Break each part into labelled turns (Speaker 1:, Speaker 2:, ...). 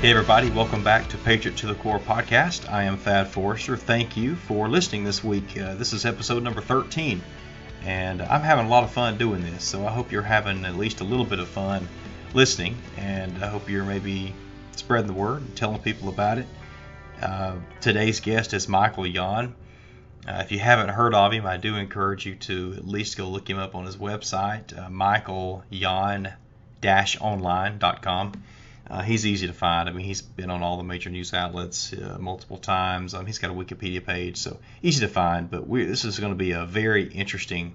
Speaker 1: Hey everybody, welcome back to Patriot to the Core podcast. I am Thad Forrester. Thank you for listening this week. This is episode number 13, and I'm having a lot of fun doing this, so I hope you're having at least a little bit of fun listening, and I hope you're maybe spreading the word and telling people about it. Today's guest is Michael Yon. If you haven't heard of him, I do encourage you to at least go look him up on his website, michaelyon-online.com. He's easy to find. I mean, he's been on all the major news outlets multiple times. He's got a Wikipedia page, so easy to find. But this is going to be a very interesting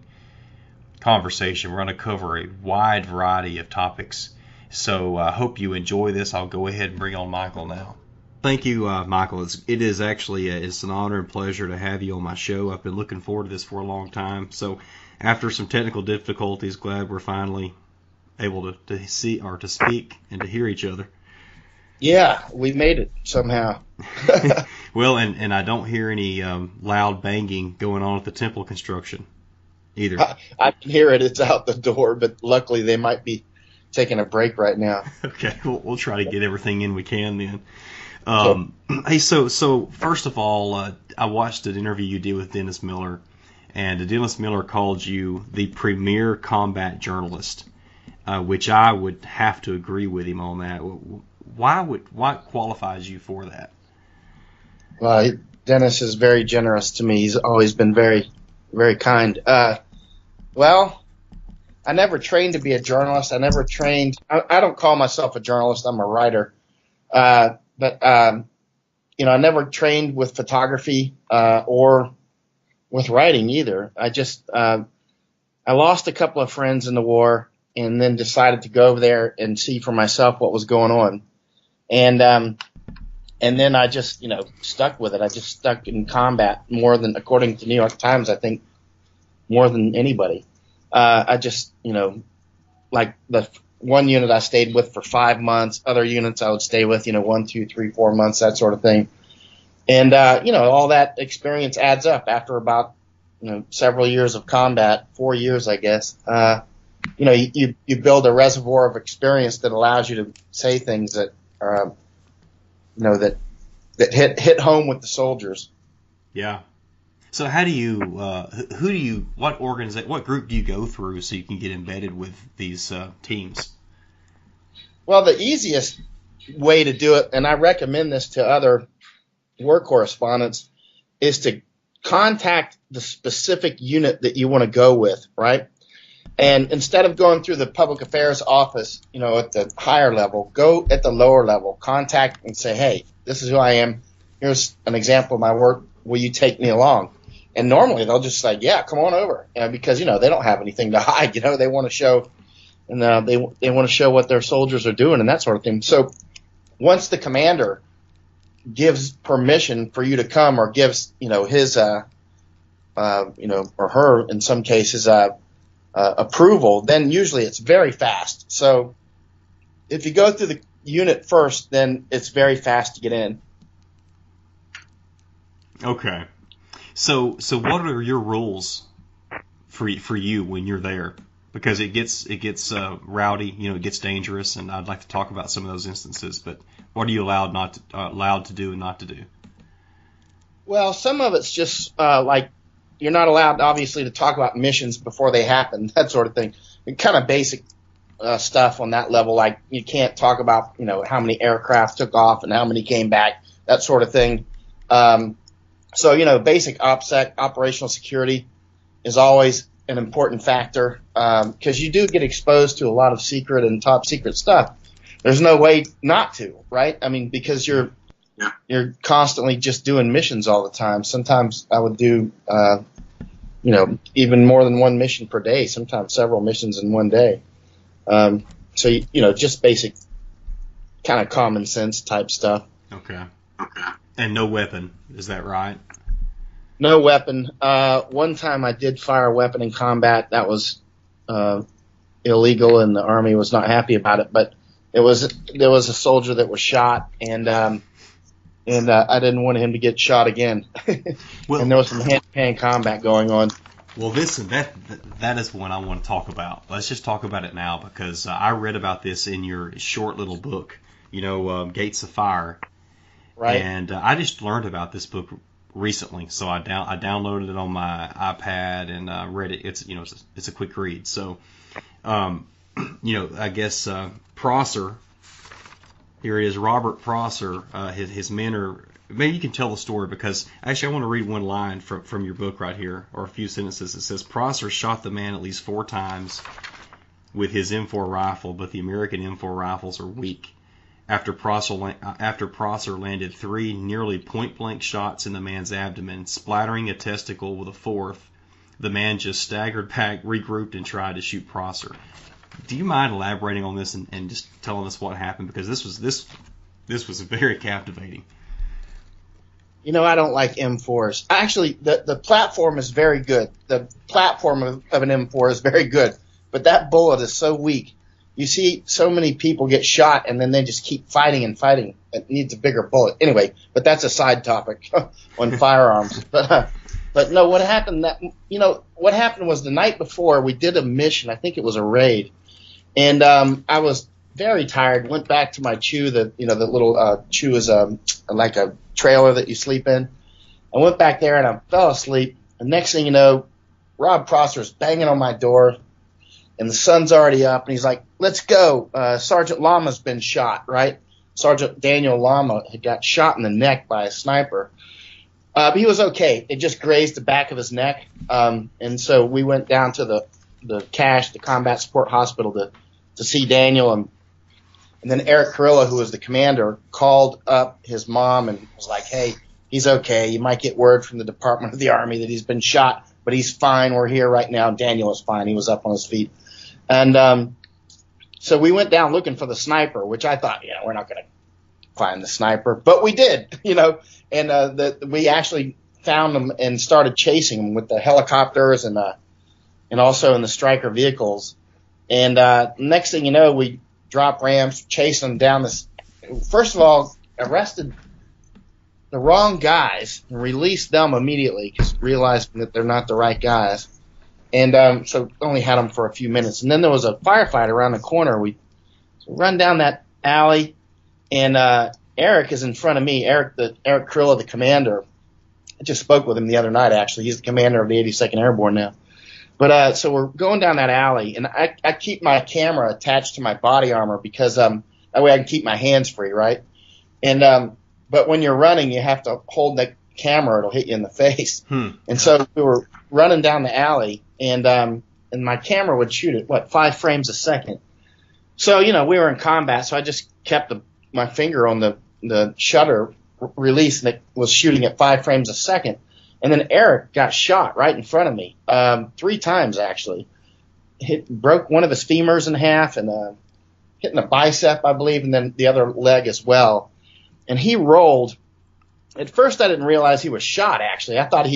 Speaker 1: conversation. We're going to cover a wide variety of topics. So I hope you enjoy this. I'll go ahead and bring on Michael now. Thank you, Michael. It is actually it's an honor and pleasure to have you on my show. I've been looking forward to this for a long time. So after some technical difficulties, glad we're finally able to see or to speak and to hear each other.
Speaker 2: Yeah, we made it somehow.
Speaker 1: Well, and I don't hear any loud banging going on at the temple construction either.
Speaker 2: I can hear it. It's out the door, but luckily they might be taking a break right now.
Speaker 1: Okay, we'll try to get everything in we can then. Hey, so first of all, I watched an interview you did with Dennis Miller, and Dennis Miller called you the premier combat journalist. Which I would have to agree with him on that. What qualifies you for that?
Speaker 2: Well, Dennis is very generous to me. He's always been very, very kind. Well, I never trained to be a journalist. I never trained. I don't call myself a journalist. I'm a writer. But I never trained with photography or with writing either. I lost a couple of friends in the war, and then decided to go over there and see for myself what was going on. And then I just, stuck with it. I just stuck in combat more than, according to New York Times, I think more than anybody. I just, like the one unit I stayed with for 5 months, other units I would stay with, 1, 2, 3, 4 months, that sort of thing. And, all that experience adds up after about, several years of combat, 4 years, I guess. You build a reservoir of experience that allows you to say things that are, that hit home with the soldiers.
Speaker 1: Yeah. So how do you, what group do you go through so you can get embedded with these teams?
Speaker 2: Well, the easiest way to do it, and I recommend this to other war correspondents, is to contact the specific unit that you want to go with, right? And instead of going through the public affairs office, at the higher level, go at the lower level, contact and say, hey, this is who I am. Here's an example of my work. Will you take me along? And normally they'll just say, yeah, come on over. Because, they don't have anything to hide. They want to show, and they want to show what their soldiers are doing and that sort of thing. So once the commander gives permission for you to come, or gives, his, or her, in some cases, approval, then usually it's very fast. So if you go through the unit first, then it's very fast to get in.
Speaker 1: Okay. So what are your rules for you when you're there? Because it gets rowdy, it gets dangerous, and I'd like to talk about some of those instances. But what are you allowed to do and not to do?
Speaker 2: Well, some of it's just like, you're not allowed, obviously, to talk about missions before they happen, that sort of thing. And kind of basic stuff on that level, like you can't talk about, how many aircraft took off and how many came back, that sort of thing. So, basic OPSEC, operational security, is always an important factor because you do get exposed to a lot of secret and top secret stuff. There's no way not to, right? I mean, because you're constantly just doing missions all the time. Sometimes I would do, even more than one mission per day, sometimes several missions in one day. So, just basic kind of common sense type stuff.
Speaker 1: Okay. And no weapon, is that right?
Speaker 2: No weapon. One time I did fire a weapon in combat. That was illegal, and the Army was not happy about it. But there was a soldier that was shot, and I didn't want him to get shot again.
Speaker 1: Well,
Speaker 2: and there was some hand-to-hand combat going on.
Speaker 1: Well, that is one I want to talk about. Let's just talk about it now, because I read about this in your short little book Gates of Fire.
Speaker 2: Right.
Speaker 1: And I just learned about this book recently, so I downloaded it on my iPad and read it. It's a quick read. So, I guess Prosser. Here it is, Robert Prosser. His men are. Maybe you can tell the story, because actually I want to read one line from your book right here, or a few sentences. It says, Prosser shot the man at least 4 times with his M4 rifle, but the American M4 rifles are weak. After Prosser landed 3 nearly point-blank shots in the man's abdomen, splattering a testicle with a 4th, the man just staggered back, regrouped, and tried to shoot Prosser. Do you mind elaborating on this and just telling us what happened? Because this was very captivating.
Speaker 2: I don't like M4s. Actually, the platform is very good. The platform of an M4 is very good, but that bullet is so weak. You see so many people get shot, and then they just keep fighting and fighting. It needs a bigger bullet. Anyway, but that's a side topic on firearms. But no, what happened was the night before we did a mission. I think it was a raid, and I was very tired. Went back to my chew. The little chew is like a trailer that you sleep in. I went back there and I fell asleep. And next thing you know, Rob Prosser's banging on my door, and the sun's already up, and he's like, "Let's go. Sergeant Lama's been shot." Right? Sergeant Daniel Lama had got shot in the neck by a sniper. But he was okay. It just grazed the back of his neck. And so we went down to the CASH, the Combat Support Hospital, to see Daniel. And then Eric Carilla, who was the commander, called up his mom and was like, "Hey, he's okay. You might get word from the Department of the Army that he's been shot, but he's fine. We're here right now." Daniel is fine. He was up on his feet. And so we went down looking for the sniper, which I thought, we're not going to find the sniper. But we did, and we actually found him and started chasing him with the helicopters and also in the Stryker vehicles. And next thing you know, we drop ramps, chasing them down this. First of all, arrested the wrong guys and released them immediately, because realizing that they're not the right guys. And so only had them for a few minutes. And then there was a firefight around the corner. We run down that alley, and Eric is in front of me. Eric Carilla, the commander. I just spoke with him the other night, actually. He's the commander of the 82nd Airborne now. But so we're going down that alley, and I keep my camera attached to my body armor, because that way I can keep my hands free, right? And but when you're running, you have to hold the camera; it'll hit you in the face. And so we were running down the alley, and my camera would shoot at 5 frames a second. So we were in combat, so I just kept my finger on the shutter release, and it was shooting at 5 frames a second. And then Eric got shot right in front of me, 3 times actually. Broke one of his femurs in half, and hit in the bicep, I believe, and then the other leg as well. And he rolled. At first, I didn't realize he was shot. Actually, I thought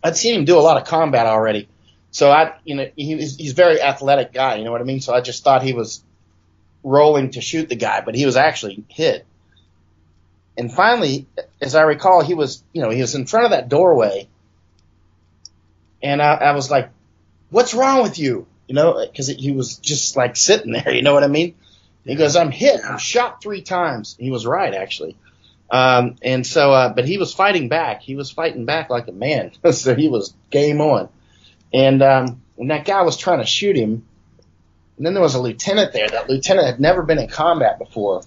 Speaker 2: I'd seen him do a lot of combat already. So he's a very athletic guy. You know what I mean? So I just thought he was rolling to shoot the guy, but he was actually hit. And finally, as I recall, he was in front of that doorway, and I was like, "What's wrong with you?" Because he was just like sitting there. You know what I mean? He goes, "I'm hit. I'm shot 3 times." He was right, actually. And so, but he was fighting back. He was fighting back like a man. So he was game on. And that guy was trying to shoot him. And then there was a lieutenant there. That lieutenant had never been in combat before.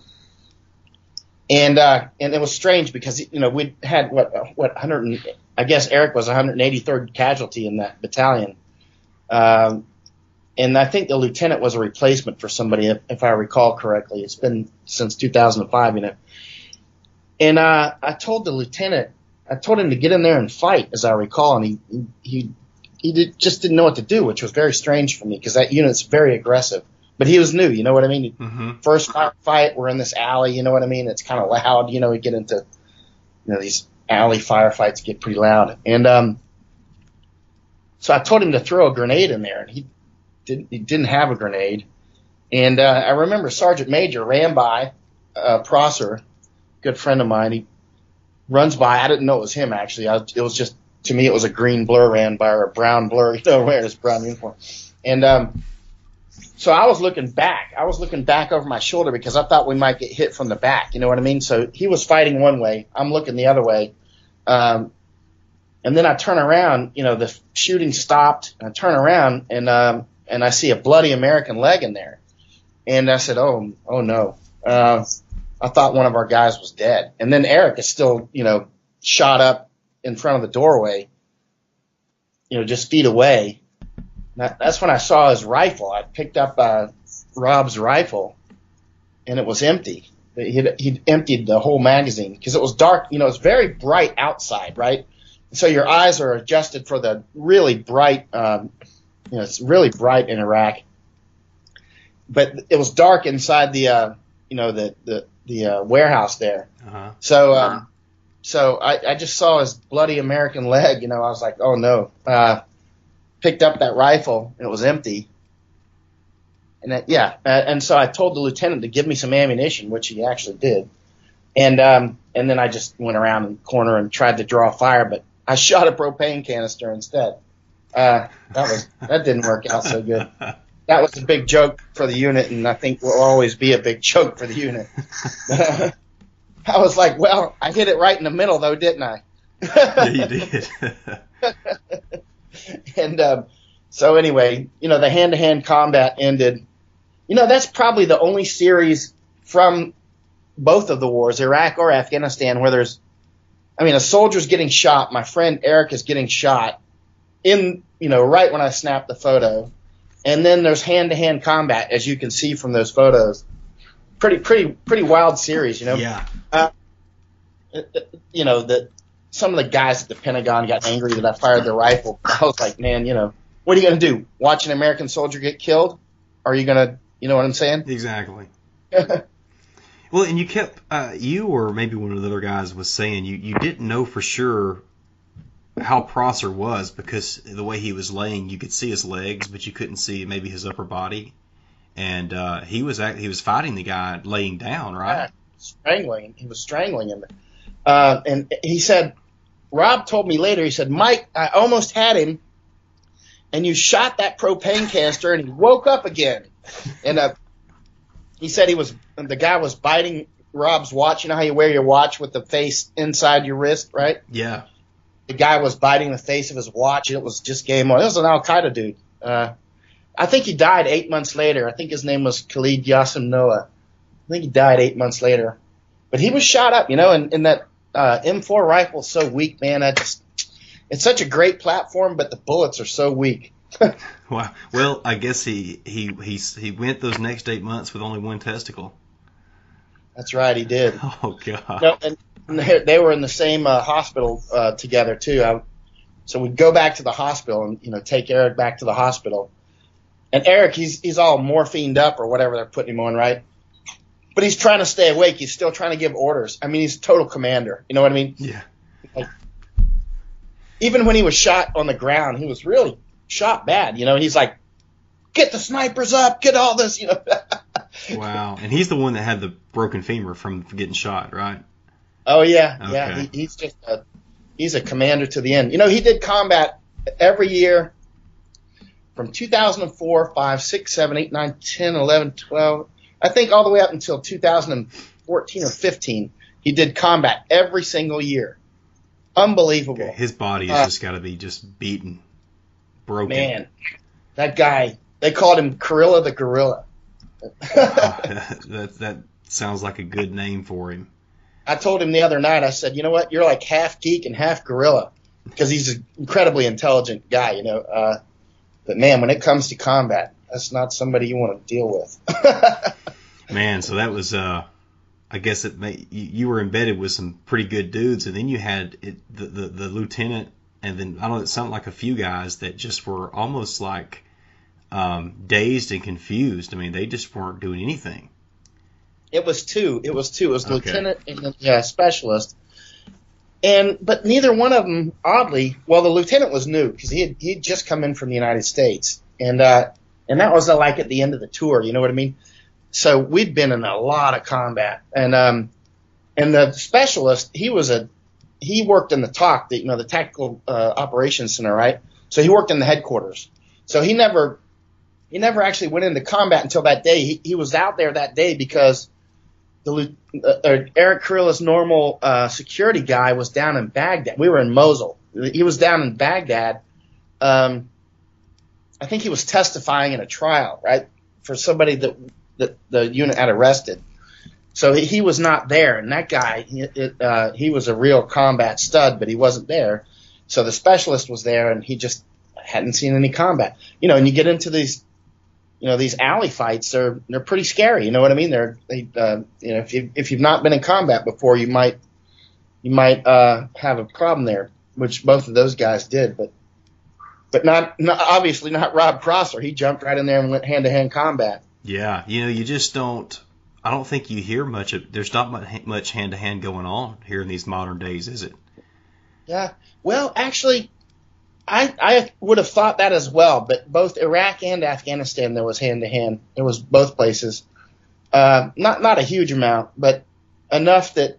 Speaker 2: And it was strange, because we'd had I guess Eric was 183rd casualty in that battalion, and I think the lieutenant was a replacement for somebody, if I recall correctly. It's been since 2005, And I told the lieutenant, I told him to get in there and fight, as I recall, and he just didn't know what to do, which was very strange for me, because that unit's very aggressive. But he was new, you know what I mean?
Speaker 1: Mm-hmm.
Speaker 2: First firefight, we're in this alley, you know what I mean? It's kind of loud, we get into, these alley firefights get pretty loud. And so I told him to throw a grenade in there, and he didn't have a grenade. And I remember Sergeant Major ran by, Prosser, good friend of mine. He runs by. I didn't know it was him, actually. It was just, to me, it was a green blur ran by, or a brown blur, wearing his brown uniform. And So I was looking back. I was looking back over my shoulder because I thought we might get hit from the back. You know what I mean? So he was fighting one way. I'm looking the other way. And then I turn around. The shooting stopped. And I turn around and I see a bloody American leg in there. And I said, oh no. I thought one of our guys was dead. And then Eric is still, shot up in front of the doorway, just feet away. That's when I saw his rifle. I picked up Rob's rifle, and it was empty. He'd emptied the whole magazine because it was dark. It's very bright outside, right? So your eyes are adjusted for the really bright. It's really bright in Iraq, but it was dark inside the warehouse there. Uh-huh. So I just saw his bloody American leg. I was like, oh no. Picked up that rifle and it was empty. And so I told the lieutenant to give me some ammunition, which he actually did. And then I just went around in the corner and tried to draw fire, but I shot a propane canister instead. That didn't work out so good. That was a big joke for the unit, and I think will always be a big joke for the unit. I was like, well, I hit it right in the middle though, didn't I?
Speaker 1: Yeah, you did.
Speaker 2: And so anyway, the hand-to-hand combat ended. That's probably the only series from both of the wars, Iraq or Afghanistan, where a soldier's getting shot. My friend Eric is getting shot right when I snapped the photo. And then there's hand-to-hand combat, as you can see from those photos. Pretty wild series,
Speaker 1: Yeah.
Speaker 2: Some of the guys at the Pentagon got angry that I fired the rifle. I was like, man, what are you going to do? Watch an American soldier get killed? Or are you going to, you know what I'm saying?
Speaker 1: Exactly. Well, and you kept, you or maybe one of the other guys was saying you didn't know for sure how Prosser was because the way he was laying, you could see his legs, but you couldn't see maybe his upper body. And he was fighting the guy laying down, right?
Speaker 2: Yeah, he was strangling him. And he said, Rob told me later, he said, Mike, I almost had him, and you shot that propane canister, and he woke up again. And he said the guy was biting Rob's watch. You know how you wear your watch with the face inside your wrist, right?
Speaker 1: Yeah.
Speaker 2: The guy was biting the face of his watch, and it was just game on. It was an Al-Qaeda dude. I think he died 8 months later. I think his name was Khalid Yassim Noah. I think he died 8 months later. But he was shot up, and that M4 rifle is so weak, man. It's such a great platform, but the bullets are so weak.
Speaker 1: Wow. Well, I guess he went those next 8 months with only one testicle.
Speaker 2: That's right, he did.
Speaker 1: Oh God.
Speaker 2: No, and they were in the same hospital together too. So we'd go back to the hospital and take Eric back to the hospital. And Eric, he's all morphined up or whatever they're putting him on, right? But he's trying to stay awake. He's still trying to give orders. I mean, he's a total commander. You know what I mean?
Speaker 1: Yeah.
Speaker 2: Like, even when he was shot on the ground, he was really shot bad. He's like, get the snipers up, get all this.
Speaker 1: Wow. And he's the one that had the broken femur from getting shot, right?
Speaker 2: Oh yeah,
Speaker 1: okay.
Speaker 2: Yeah. He's a commander to the end. He did combat every year from 2004, 5, 6, 7, 8, 9, 10, 11, 12. I think all the way up until 2014 or 15, he did combat every single year. Unbelievable.
Speaker 1: Okay. His body has just got to be just beaten, broken.
Speaker 2: Man, that guy, they called him Gorilla the Gorilla.
Speaker 1: That sounds like a good name for him.
Speaker 2: I told him the other night, I said, you know what, you're like half geek and half gorilla, because he's an incredibly intelligent guy, But man, when it comes to combat, that's not somebody you want to deal with.
Speaker 1: Man, so that was, I guess you were embedded with some pretty good dudes, and then you had the lieutenant, and then I don't know, it sounded like a few guys that just were almost like dazed and confused. I mean, they just weren't doing anything.
Speaker 2: It was two. It was okay. Lieutenant and the specialist. But neither one of them, oddly, well, the lieutenant was new because he had just come in from the United States, and that was like at the end of the tour. You know what I mean? So we'd been in a lot of combat, and the specialist, he worked in the TOC, the Tactical Operations Center, right? So he worked in the headquarters. So he never he never actually went into combat until that day. He was out there that day because Eric Kurilla's normal security guy was down in Baghdad. We were in Mosul. He was down in Baghdad. I think he was testifying in a trial, right, for somebody that the unit had arrested. So he was not there, and that guy, he was a real combat stud, but he wasn't there. So the specialist was there, and he just hadn't seen any combat. And you get into these alley fights, they're pretty scary. You know what I mean? If you've not been in combat before, you might have a problem there, which both of those guys did, but not obviously not Rob Crosser. He jumped right in there and went hand-to-hand combat.
Speaker 1: Yeah, you just don't. I don't think you hear much of. There's not much hand-to-hand going on here in these modern days, is it?
Speaker 2: Yeah. Well, actually, I would have thought that as well, but both Iraq and Afghanistan there was hand-to-hand. There was both places. Not a huge amount, but enough that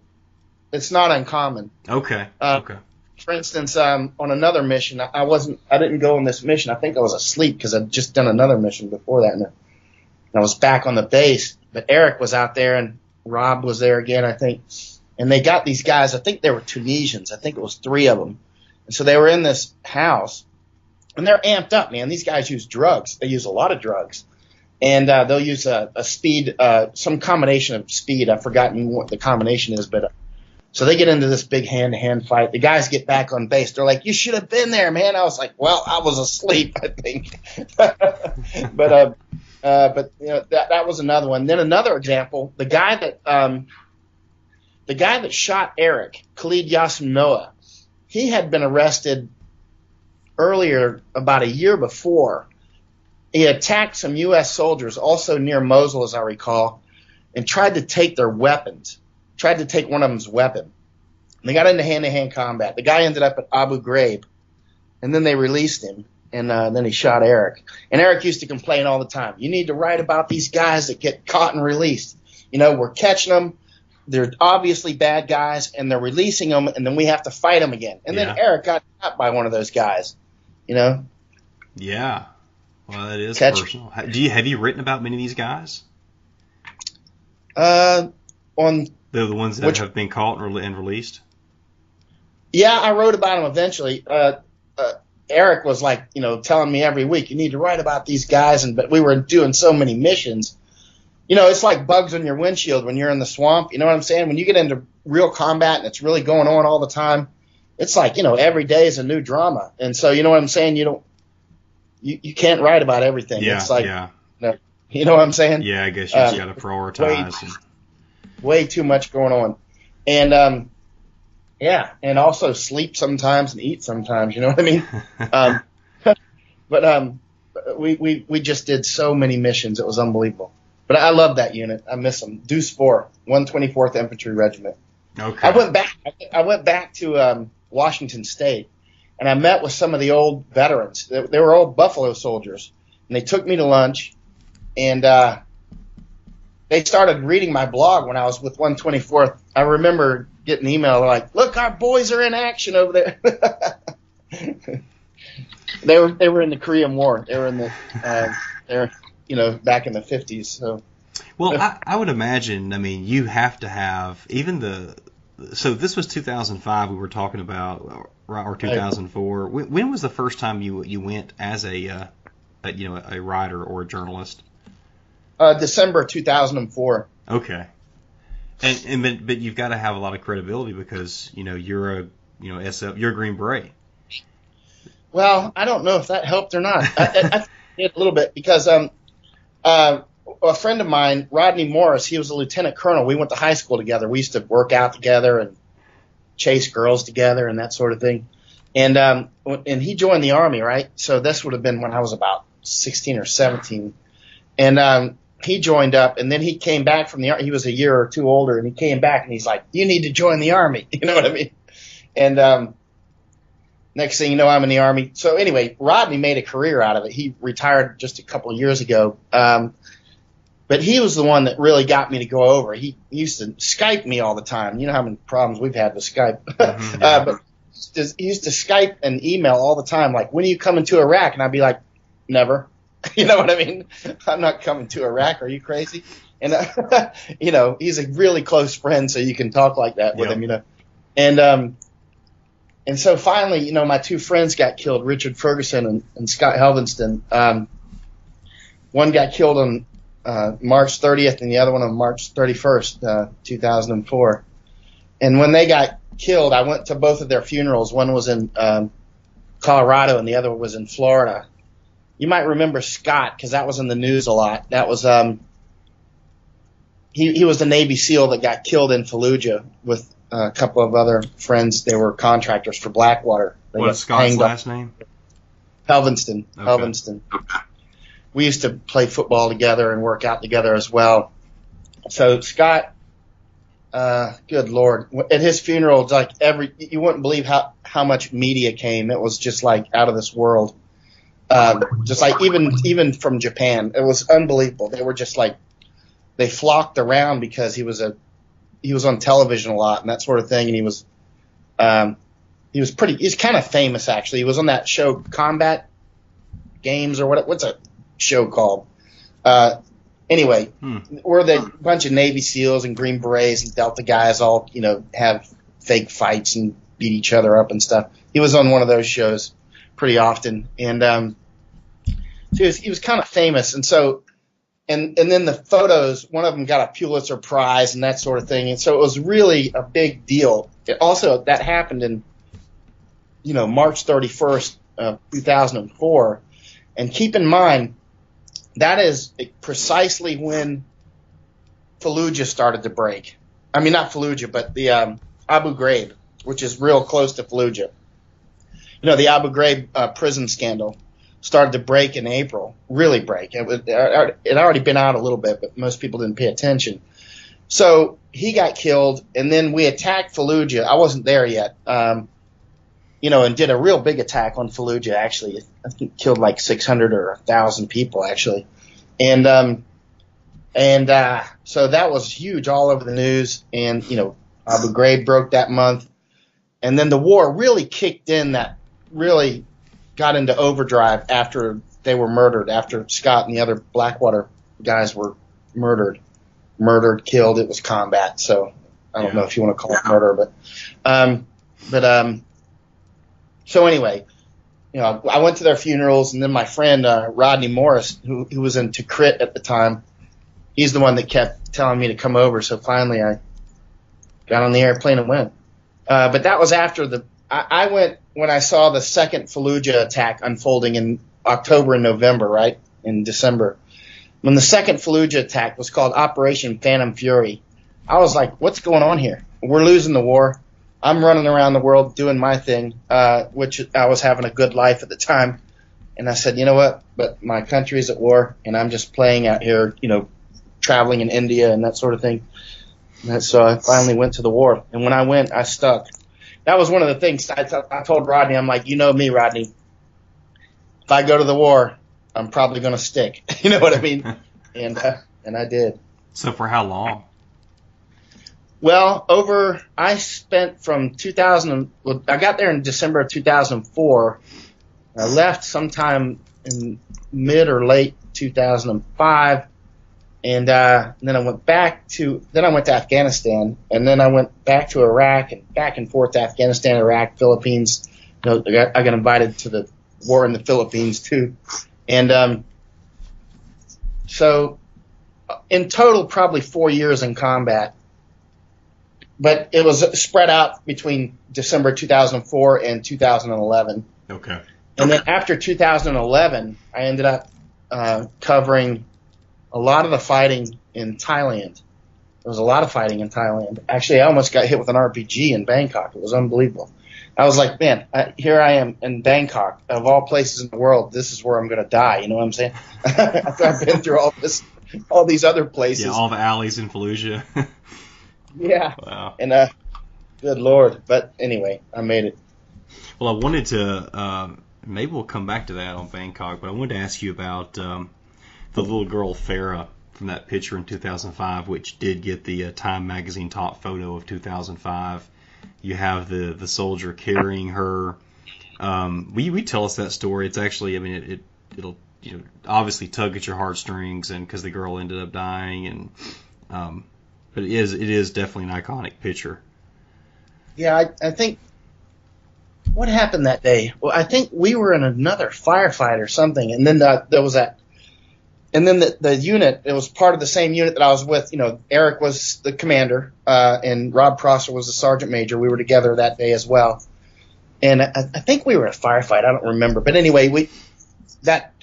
Speaker 2: it's not uncommon.
Speaker 1: Okay.
Speaker 2: For instance, on another mission, I didn't go on this mission. I think I was asleep because I'd just done another mission before that, and I was back on the base. But Eric was out there, and Rob was there again, I think. And they got these guys. I think they were Tunisians. I think it was 3 of them. And so they were in this house, and they're amped up, man. These guys use drugs. They use a lot of drugs. And they'll use a speed, some combination of speed. I've forgotten what the combination is, but so they get into this big hand-to-hand fight. The guys get back on base. They're like, "You should have been there, man." I was like, "Well, I was asleep, I think." But that was another one. Then another example, the guy that shot Eric, Khalid Yassim Noah, he had been arrested earlier, about a year before. He attacked some U.S. soldiers, also near Mosul, as I recall, and tried to take their weapons. Tried to take one of them's weapon. And they got into hand-to-hand combat. The guy ended up at Abu Ghraib, and then they released him, and then he shot Eric. And Eric used to complain all the time, "You need to write about these guys that get caught and released. We're catching them. They're obviously bad guys, and they're releasing them, and then we have to fight them again." And then Eric got shot by one of those guys,
Speaker 1: Yeah. Well, that is personal. Have you written about many of these guys?
Speaker 2: On
Speaker 1: the ones that have been caught and released?
Speaker 2: Yeah, I wrote about them eventually. Eric was like, telling me every week, "You need to write about these guys," but we were doing so many missions. It's like bugs on your windshield when you're in the swamp. You know what I'm saying? When you get into real combat and it's really going on all the time, it's like, every day is a new drama. And so, you know what I'm saying? You can't write about everything.
Speaker 1: Yeah,
Speaker 2: it's like,
Speaker 1: yeah.
Speaker 2: You know what I'm saying?
Speaker 1: Yeah, I guess you just got to prioritize.
Speaker 2: Way too much going on. And, and also sleep sometimes and eat sometimes, you know what I mean? But we just did so many missions. It was unbelievable. But I love that unit. I miss them. Deuce 4, 124th Infantry Regiment.
Speaker 1: Okay.
Speaker 2: I went back to Washington State, and I met with some of the old veterans. They were old Buffalo soldiers, and they took me to lunch, and they started reading my blog when I was with 124th. I remember getting an email like, "Look, our boys are in action over there." They were in the Korean War. They were in the back in the 50s. So,
Speaker 1: well, I would imagine. You have to have even so this was 2005 we were talking about, or 2004. When was the first time you went as a writer or a journalist?
Speaker 2: December 2004.
Speaker 1: Okay. But you've got to have a lot of credibility because you're you're a Green Beret.
Speaker 2: Well, I don't know if that helped or not. I did a little bit because a friend of mine, Rodney Morris, he was a lieutenant colonel. We went to high school together. We used to work out together and chase girls together and that sort of thing. And he joined the Army, right? So this would have been when I was about 16 or 17. And he joined up, and then he came back from the Army. He was a year or two older, and he came back, and he's like, "You need to join the Army." You know what I mean? And next thing you know, I'm in the Army. So anyway, Rodney made a career out of it. He retired just a couple of years ago. But he was the one that really got me to go over. He used to Skype me all the time. You know how many problems we've had with Skype.
Speaker 1: Mm-hmm, yeah.
Speaker 2: But he used to Skype and email all the time, like, "When are you coming to Iraq?" And I'd be like, "Never." You know what I mean? I'm not coming to Iraq. Are you crazy? And, he's a really close friend, so you can talk like that with him, And so finally, my two friends got killed, Richard Ferguson and Scott Helvenston. One got killed on March 30th and the other one on March 31st, 2004. And when they got killed, I went to both of their funerals. One was in Colorado and the other was in Florida. You might remember Scott because that was in the news a lot. That was he was the Navy SEAL that got killed in Fallujah with a couple of other friends. They were contractors for Blackwater.
Speaker 1: What's Scott's last name?
Speaker 2: Helvenston.
Speaker 1: Okay.
Speaker 2: Helvenston. We used to play football together and work out together as well. So Scott, good Lord, at his funeral, it's like you wouldn't believe how much media came. It was just like out of this world. Just like even from Japan, it was unbelievable. They were just like, they flocked around because he was on television a lot and that sort of thing. And he's kind of famous actually. He was on that show Combat Games or what's a show called? Anyway, where the bunch of Navy SEALs and Green Berets and Delta guys all, have fake fights and beat each other up and stuff. He was on one of those shows pretty often. And, so he was kind of famous. And so, and then the photos, one of them got a Pulitzer Prize and that sort of thing. And so it was really a big deal. That happened in, March 31st, 2004. And keep in mind, that is precisely when Fallujah started to break. I mean, not Fallujah, but the Abu Ghraib, which is real close to Fallujah. The Abu Ghraib prison scandal started to break in April, really break. It had already been out a little bit, but most people didn't pay attention. So he got killed, and then we attacked Fallujah. I wasn't there yet, and did a real big attack on Fallujah, actually. I think killed like 600 or 1,000 people, actually. And so that was huge all over the news. And, Abu Ghraib broke that month. And then the war really kicked in, that really got into overdrive after they were murdered, after Scott and the other Blackwater guys were murdered, killed. It was combat. So I don't know if you want to call it murder, but so anyway, I went to their funerals, and then my friend Rodney Morris, who was in Tikrit at the time, he's the one that kept telling me to come over. So finally, I got on the airplane and went. But that was after I went when I saw the second Fallujah attack unfolding in October and November, right, in December. When the second Fallujah attack was called Operation Phantom Fury, I was like, what's going on here? We're losing the war. I'm running around the world doing my thing, which I was having a good life at the time. And I said, you know what? But my country is at war, and I'm just playing out here, traveling in India and that sort of thing. And so I finally went to the war. And when I went, I stuck. That was one of the things I told Rodney. I'm like, me, Rodney. If I go to the war, I'm probably going to stick. You know what I mean? And I did.
Speaker 1: So for how long?
Speaker 2: Well, I spent from 2000. I got there in December of 2004. I left sometime in mid or late 2005, and then I went to Afghanistan, and then I went back to Iraq and back and forth to Afghanistan, Iraq, Philippines. I got invited to the war in the Philippines too, and so in total probably 4 years in combat. But it was spread out between December 2004 and 2011.
Speaker 1: Okay.
Speaker 2: And then after 2011, I ended up covering a lot of the fighting in Thailand. There was a lot of fighting in Thailand. Actually, I almost got hit with an RPG in Bangkok. It was unbelievable. I was like, man, here I am in Bangkok. Of all places in the world, this is where I'm going to die. You know what I'm saying? After I've been through all these other places.
Speaker 1: Yeah, all the alleys in Fallujah.
Speaker 2: Yeah.
Speaker 1: Wow.
Speaker 2: And good Lord. But anyway, I made it.
Speaker 1: Well, I wanted to maybe we'll come back to that on Bangkok, but I wanted to ask you about the little girl Farah from that picture in 2005, which did get the Time magazine top photo of 2005. You have the soldier carrying her. Will you tell us that story? It's actually, I mean, it'll obviously tug at your heartstrings, and because the girl ended up dying, and but it is definitely an iconic picture.
Speaker 2: Yeah, I think what happened that day? Well, I think we were in another firefight or something, and then there was that. And then the unit, it was part of the same unit that I was with. Eric was the commander, and Rob Prosser was the sergeant major. We were together that day as well. And I think we were in a firefight. I don't remember. But anyway, that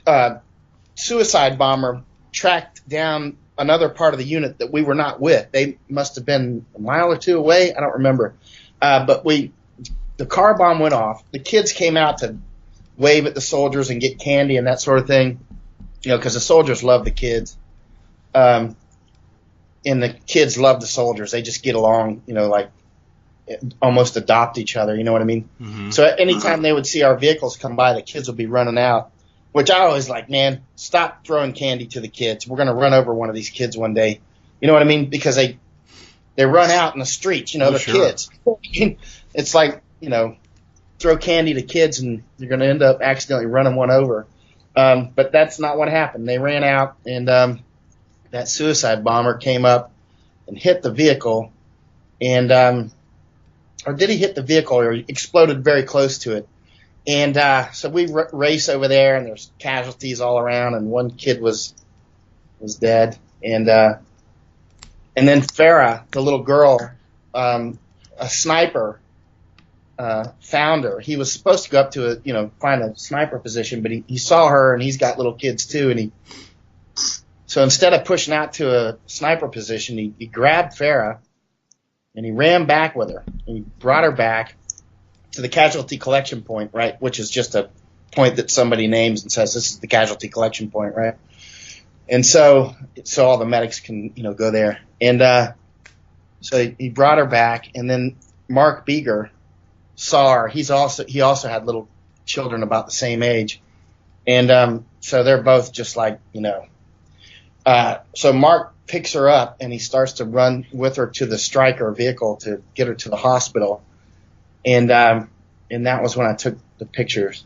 Speaker 2: suicide bomber tracked down another part of the unit that we were not with. They must have been a mile or two away. I don't remember. But the car bomb went off. The kids came out to wave at the soldiers and get candy and that sort of thing. Because the soldiers love the kids, and the kids love the soldiers. They just get along, like almost adopt each other. You know what I mean? Mm-hmm. So anytime they would see our vehicles come by, the kids would be running out. Which I always like, man, stop throwing candy to the kids. We're gonna run over one of these kids one day. You know what I mean? Because they run out in the streets. They're sure. Kids. It's like throw candy to kids, and you're gonna end up accidentally running one over. But that's not what happened. They ran out, and that suicide bomber came up and hit the vehicle. And or did he hit the vehicle, or he exploded very close to it? And so we race over there, and there's casualties all around, and one kid was dead. And then Farah, the little girl, a sniper, found her. He was supposed to go up to find a sniper position, but he saw her, and he's got little kids too, and so instead of pushing out to a sniper position, he grabbed Farah and he ran back with her, and he brought her back to the casualty collection point, right, which is just a point that somebody names and says this is the casualty collection point, right? And so all the medics can go there, and so he brought her back, and then Mark Beeger saw her. He also had little children about the same age, and so they're both just like so Mark picks her up, and he starts to run with her to the Stryker vehicle to get her to the hospital, and that was when I took the pictures,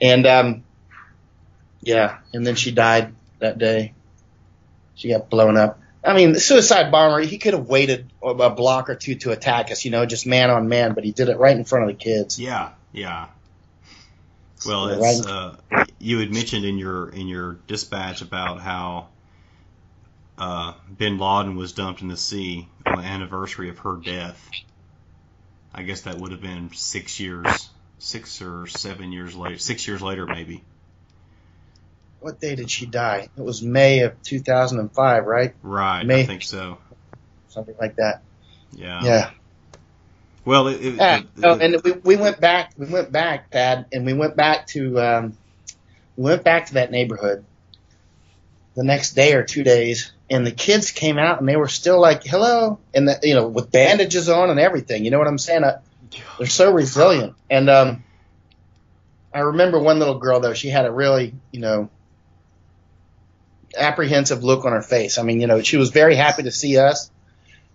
Speaker 2: and and then she died that day. She got blown up. I mean, the suicide bomber, he could have waited a block or two to attack us, just man on man, but he did it right in front of the kids.
Speaker 1: Yeah. Well, it's you had mentioned in your dispatch about how Bin Laden was dumped in the sea on the anniversary of her death. I guess that would have been 6 or 7 years later. 6 years later, maybe.
Speaker 2: What day did she die? It was May of 2005, right?
Speaker 1: Right,
Speaker 2: May,
Speaker 1: I think so.
Speaker 2: Something like that.
Speaker 1: Yeah. Well,
Speaker 2: and we went back. We went back, Thad, and we went back to that neighborhood the next day or 2 days, and the kids came out, and they were still like, "Hello," and with bandages on and everything. You know what I'm saying? They're so resilient. And I remember one little girl though. She had a really apprehensive look on her face. I mean, she was very happy to see us.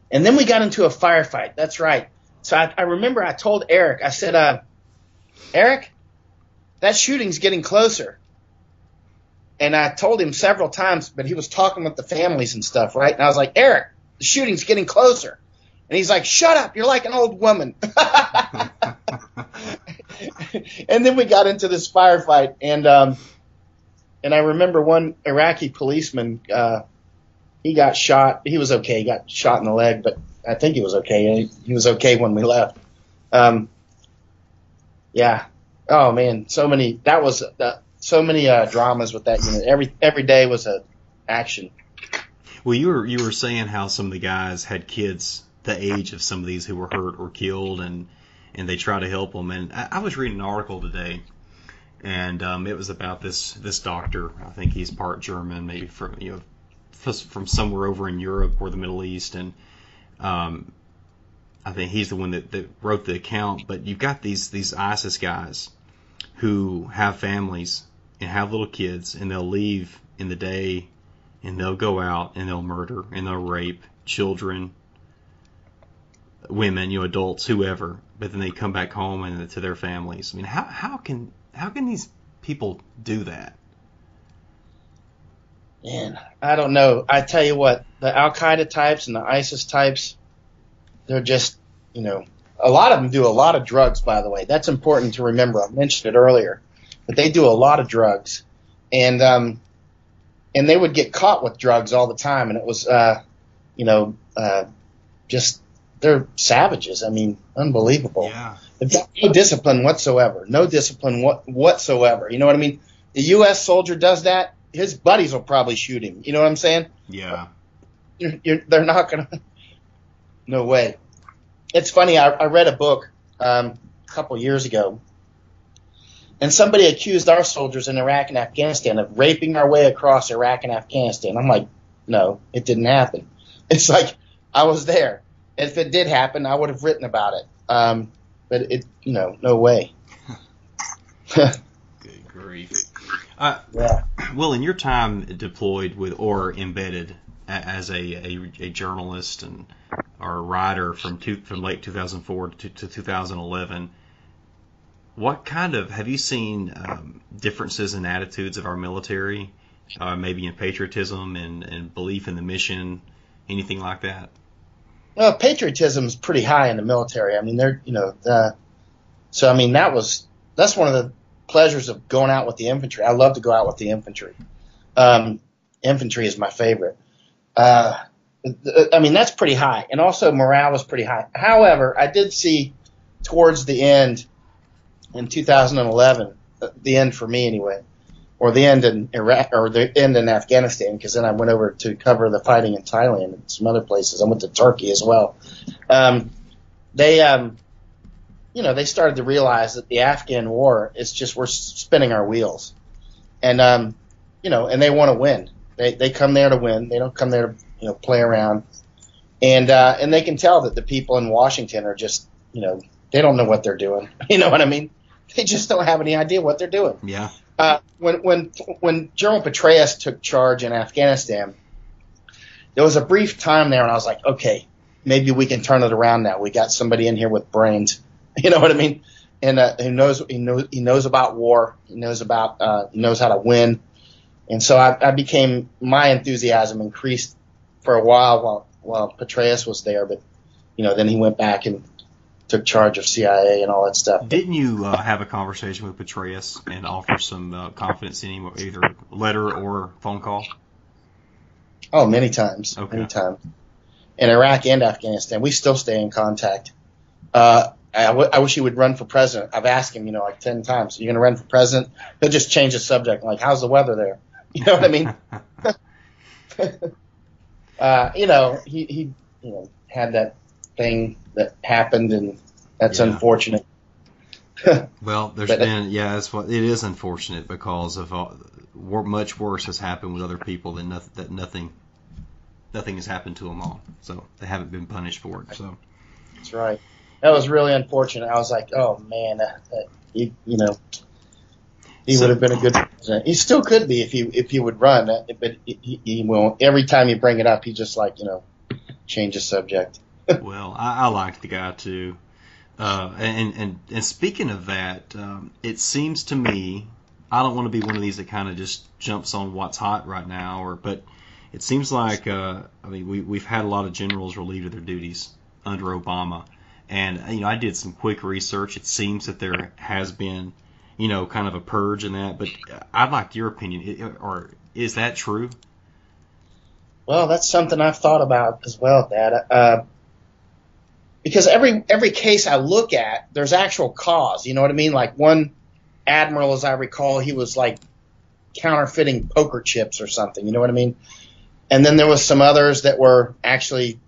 Speaker 2: And then we got into a firefight. That's right. So I remember I told Eric, I said, Eric, that shooting's getting closer. And I told him several times, but he was talking with the families and stuff, right? And I was like, Eric, the shooting's getting closer. And he's like, shut up, you're like an old woman. And then we got into this firefight, and I remember one Iraqi policeman, he got shot. He was okay. He got shot in the leg, but I think he was okay. He was okay when we left. Yeah. Oh man, so many dramas with that unit. Every day was a action.
Speaker 1: Well, you were saying how some of the guys had kids the age of some of these who were hurt or killed, and they try to help them. And I was reading an article today, and it was about this doctor. I think he's part German, maybe from somewhere over in Europe or the Middle East, and I think he's the one that wrote the account. But you've got these ISIS guys who have families and have little kids, and they'll leave in the day, and they'll go out and they'll murder and they'll rape children, women, adults, whoever. But then they come back home and to their families. I mean, how can these people do that?
Speaker 2: Man, I don't know. I tell you what, the Al Qaeda types and the ISIS types, they're just, a lot of them do a lot of drugs, by the way. That's important to remember. I mentioned it earlier, but they do a lot of drugs, and they would get caught with drugs all the time, and it was, just they're savages. I mean, unbelievable.
Speaker 1: Yeah.
Speaker 2: They've got no discipline whatsoever. No discipline whatsoever. You know what I mean? The U.S. soldier does that, his buddies will probably shoot him. You know what I'm saying?
Speaker 1: Yeah.
Speaker 2: They're not going to. No way. It's funny. I read a book a couple years ago, and somebody accused our soldiers in Iraq and Afghanistan of raping our way across Iraq and Afghanistan. I'm like, no, it didn't happen. It's like, I was there. If it did happen, I would have written about it. But it, no way.
Speaker 1: Good grief.
Speaker 2: Yeah.
Speaker 1: Well, in your time deployed with or embedded as a journalist or a writer from late 2004 to 2011, what kind of have you seen differences in attitudes of our military, maybe in patriotism and belief in the mission, anything like that?
Speaker 2: Well, patriotism is pretty high in the military. I mean, so I mean that's one of the pleasures of going out with the infantry. I love to go out with the infantry. Infantry is my favorite. I mean, that's pretty high, and also morale was pretty high. However, I did see towards the end in 2011, the end for me anyway, or the end in Iraq or the end in Afghanistan, because then I went over to cover the fighting in Thailand and some other places. I went to Turkey as well. They started to realize that the Afghan war is just we're spinning our wheels, and and they want to win. They come there to win. They don't come there to play around, and they can tell that the people in Washington are just they don't know what they're doing. You know what I mean? They just don't have any idea what they're doing.
Speaker 1: Yeah.
Speaker 2: When General Petraeus took charge in Afghanistan, there was a brief time there, and I was like, okay, maybe we can turn it around now. We got somebody in here with brains. You know what I mean? And he knows about war. He knows how to win. And so my enthusiasm increased for a while Petraeus was there, but then he went back and took charge of CIA and all that stuff.
Speaker 1: Didn't you have a conversation with Petraeus and offer some confidence in him, either letter or phone call?
Speaker 2: Oh, many times.
Speaker 1: Okay.
Speaker 2: Many times. In Iraq and Afghanistan, we still stay in contact. I wish he would run for president. I've asked him, like 10 times, are you going to run for president? He'll just change the subject. Like, how's the weather there? You know what I mean? He had that thing that happened, and that's unfortunate.
Speaker 1: Well, it is unfortunate because of much worse has happened with other people than nothing has happened to them all. So they haven't been punished for it. So
Speaker 2: that's right. That was really unfortunate. I was like, oh man, he would have been a good president. He still could be if he would run, but he won't. Every time you bring it up, he just change the subject.
Speaker 1: Well, I like the guy too. And speaking of that, it seems to me, I don't want to be one of these that kind of just jumps on what's hot right now, but it seems like we've had a lot of generals relieved of their duties under Obama. And, I did some quick research. It seems that there has been, kind of a purge in that. But I'd like your opinion. Or is that true?
Speaker 2: Well, that's something I've thought about as well, Dad. Because every case I look at, there's actual cause. You know what I mean? Like one admiral, as I recall, he was like counterfeiting poker chips or something. You know what I mean? And then there was some others that were actually,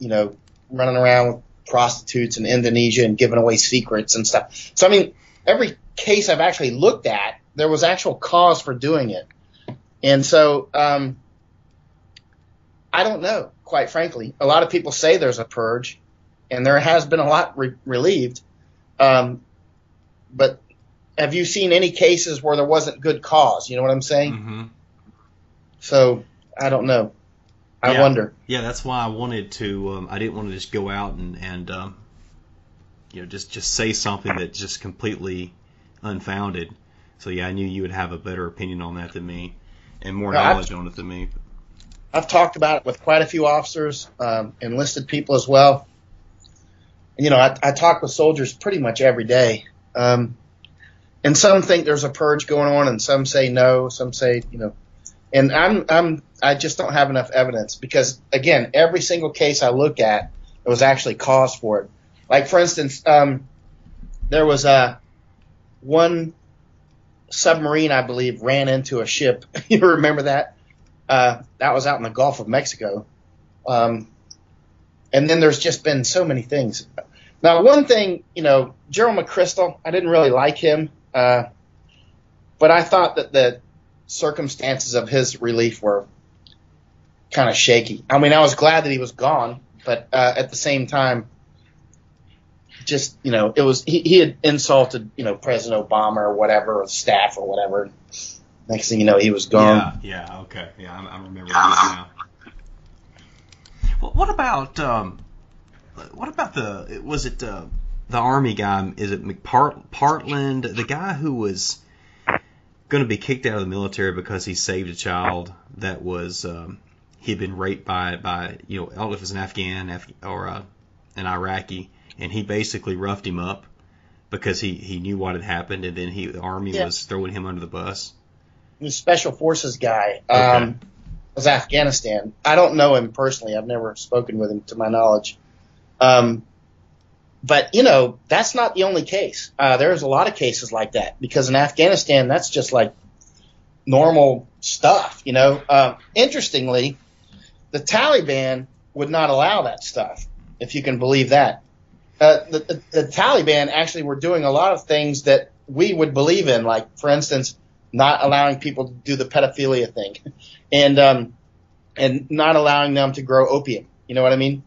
Speaker 2: running around with prostitutes in Indonesia and giving away secrets and stuff. So, I mean, every case I've actually looked at, there was actual cause for doing it. And so I don't know, quite frankly. A lot of people say there's a purge, and there has been a lot relieved. But have you seen any cases where there wasn't good cause? You know what I'm saying?
Speaker 1: Mm-hmm.
Speaker 2: So I don't know. I wonder.
Speaker 1: Yeah, that's why I wanted to. I didn't want to just go out and just say something that's just completely unfounded. So yeah, I knew you would have a better opinion on that than me, and more knowledge on it than me.
Speaker 2: I've talked about it with quite a few officers, enlisted people as well. You know, I talk with soldiers pretty much every day. And some think there's a purge going on, and some say no, some say, you know, and I just don't have enough evidence because, again, every single case I look at, there was actually cause for it. Like, for instance, there was one submarine, I believe, ran into a ship. You remember that? That was out in the Gulf of Mexico. And then there's just been so many things. Now, one thing, you know, General McChrystal, I didn't really like him, but I thought that the circumstances of his relief were kind of shaky. I mean, I was glad that he was gone, but at the same time, just, you know, it was he had insulted, you know, President Obama or whatever, or staff or whatever. Next thing you know, he was gone.
Speaker 1: Yeah, okay. Yeah, I remember this now. Well, what about the Army guy? Is it McPartland, the guy who was going to be kicked out of the military because he saved a child that was he'd been raped by you know, I don't know if it was an Afghan or an Iraqi, and he basically roughed him up because he knew what had happened, and then the Army was throwing him under the bus.
Speaker 2: The Special Forces guy was Afghanistan. I don't know him personally. I've never spoken with him to my knowledge. But, you know, that's not the only case. There's a lot of cases like that because in Afghanistan, that's just like normal stuff, you know. Interestingly, the Taliban would not allow that stuff, if you can believe that. The Taliban actually were doing a lot of things that we would believe in, like, for instance, not allowing people to do the pedophilia thing and not allowing them to grow opium. You know what I mean?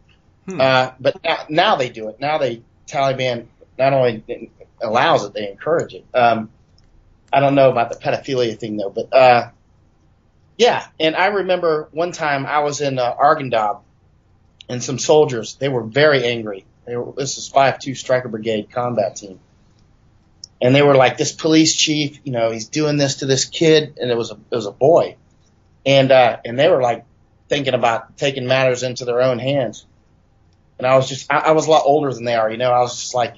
Speaker 2: But now they do it. Now Taliban not only allows it, they encourage it. I don't know about the pedophilia thing, though. But, yeah, and I remember one time I was in Arghandab, and some soldiers, they were very angry. This is 5-2 Stryker Brigade combat team. And they were like, this police chief, you know, he's doing this to this kid, and it was a boy. And they were like thinking about taking matters into their own hands. And I was a lot older than they are, you know. I was just like,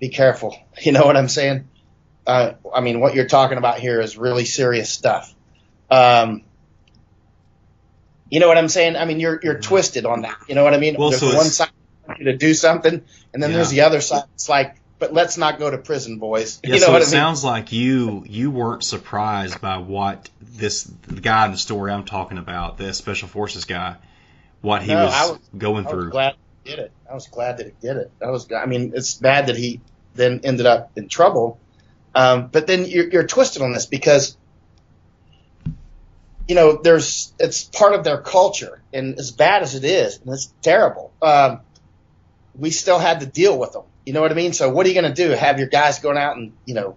Speaker 2: be careful. You know what I'm saying? I mean, what you're talking about here is really serious stuff. You know what I'm saying? I mean, you're twisted on that. You know what I mean?
Speaker 1: Well,
Speaker 2: there's
Speaker 1: so
Speaker 2: one side to do something, and then there's the other side. It's like, but let's not go to prison, boys.
Speaker 1: Yeah,
Speaker 2: you know
Speaker 1: so
Speaker 2: what
Speaker 1: it
Speaker 2: I mean?
Speaker 1: sounds like you weren't surprised by what the guy in the story I'm talking about, the Special Forces guy, what he was going through.
Speaker 2: I was glad he did it. I was glad that he did it. I mean, it's bad that he then ended up in trouble. But then you're twisted on this because, you know, it's part of their culture, and as bad as it is, and it's terrible, we still had to deal with them. You know what I mean? So what are you going to do? Have your guys going out and, you know,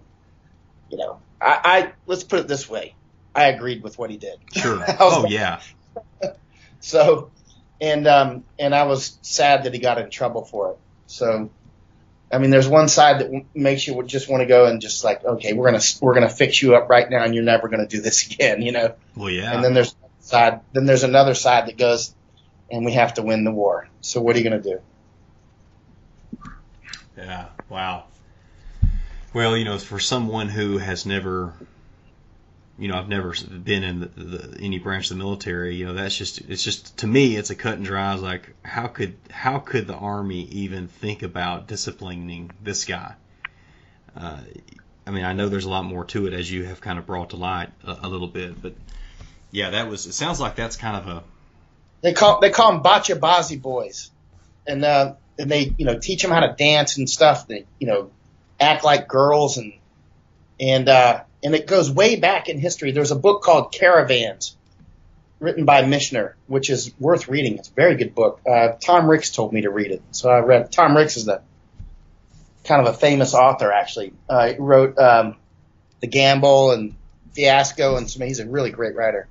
Speaker 2: I let's put it this way. I agreed with what he did.
Speaker 1: Sure. Yeah.
Speaker 2: So, and I was sad that he got in trouble for it. So, I mean, there's one side that makes you just want to go and just like, okay, we're gonna fix you up right now, and you're never gonna do this again, you know.
Speaker 1: Well, yeah.
Speaker 2: And then there's another side that goes, and we have to win the war. So what are you gonna do?
Speaker 1: Yeah. Wow. Well, you know, for someone who has never, you know, I've never been in any branch of the military, you know, it's just to me, it's a cut and dry. I was like, how could the Army even think about disciplining this guy? I mean, I know there's a lot more to it, as you have kind of brought to light a little bit, but yeah, it sounds like that's kind of a.
Speaker 2: They call them bacha boys, and they, you know, teach them how to dance and stuff. They, you know, act like girls and it goes way back in history. There's a book called Caravans, written by Mishner, which is worth reading. It's a very good book. Tom Ricks told me to read it, so I read. Tom Ricks is the kind of a famous author, actually. He wrote The Gamble and Fiasco, and he's a really great writer.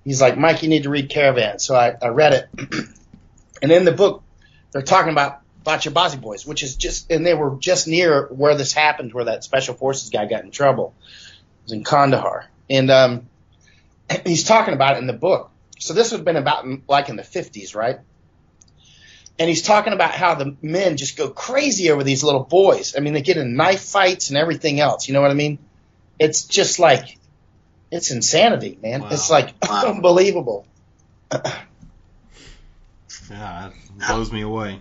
Speaker 2: He's like, Mike, you need to read Caravans. So I read it, and in the book, they're talking about Bacha boys, which is and they were just near where this happened, where that Special Forces guy got in trouble. It was in Kandahar. And he's talking about it in the book. So this would have been about like in the 50s, right? And he's talking about how the men just go crazy over these little boys. I mean, they get in knife fights and everything else. You know what I mean? It's just like, it's insanity, man. Wow. It's like unbelievable.
Speaker 1: Yeah, it blows me away.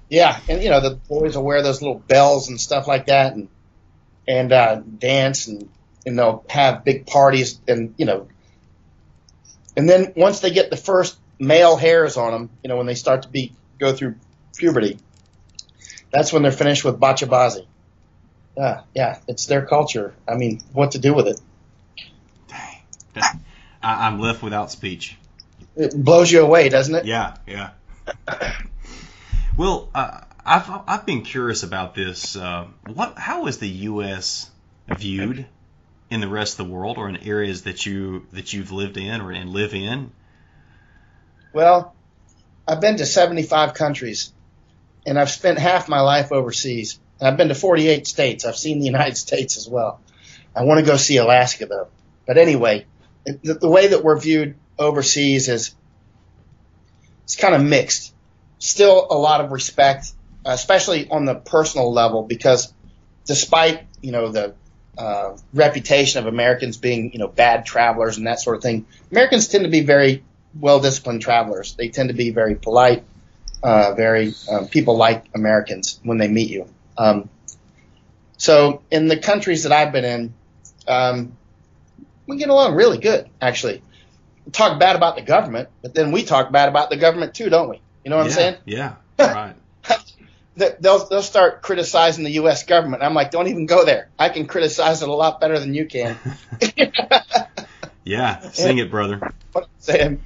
Speaker 2: Yeah, and the boys will wear those little bells and stuff like that, and dance, and they'll have big parties, and and then once they get the first male hairs on them, when they start to go through puberty, that's when they're finished with bachabazi. Yeah, it's their culture. I mean, what to do with it?
Speaker 1: Dang. I'm left without speech.
Speaker 2: It blows you away, doesn't it?
Speaker 1: Yeah. Well, I've been curious about this. How is the U.S. viewed in the rest of the world, or in areas that you've lived in or live in?
Speaker 2: Well, I've been to 75 countries, and I've spent half my life overseas. I've been to 48 states. I've seen the United States as well. I want to go see Alaska, though. But anyway, the way that we're viewed overseas is it's kind of mixed. Still a lot of respect, especially on the personal level, because despite the reputation of Americans being bad travelers and that sort of thing, Americans tend to be very well-disciplined travelers. They tend to be very polite, people like Americans when they meet you. So in the countries that I've been in, we get along really good, actually. We talk bad about the government, but then we talk bad about the government too, don't we? You know what I'm saying?
Speaker 1: Yeah, right.
Speaker 2: They'll start criticizing the U.S. government. I'm like, don't even go there. I can criticize it a lot better than you can.
Speaker 1: Yeah, sing it, brother.
Speaker 2: What I'm saying.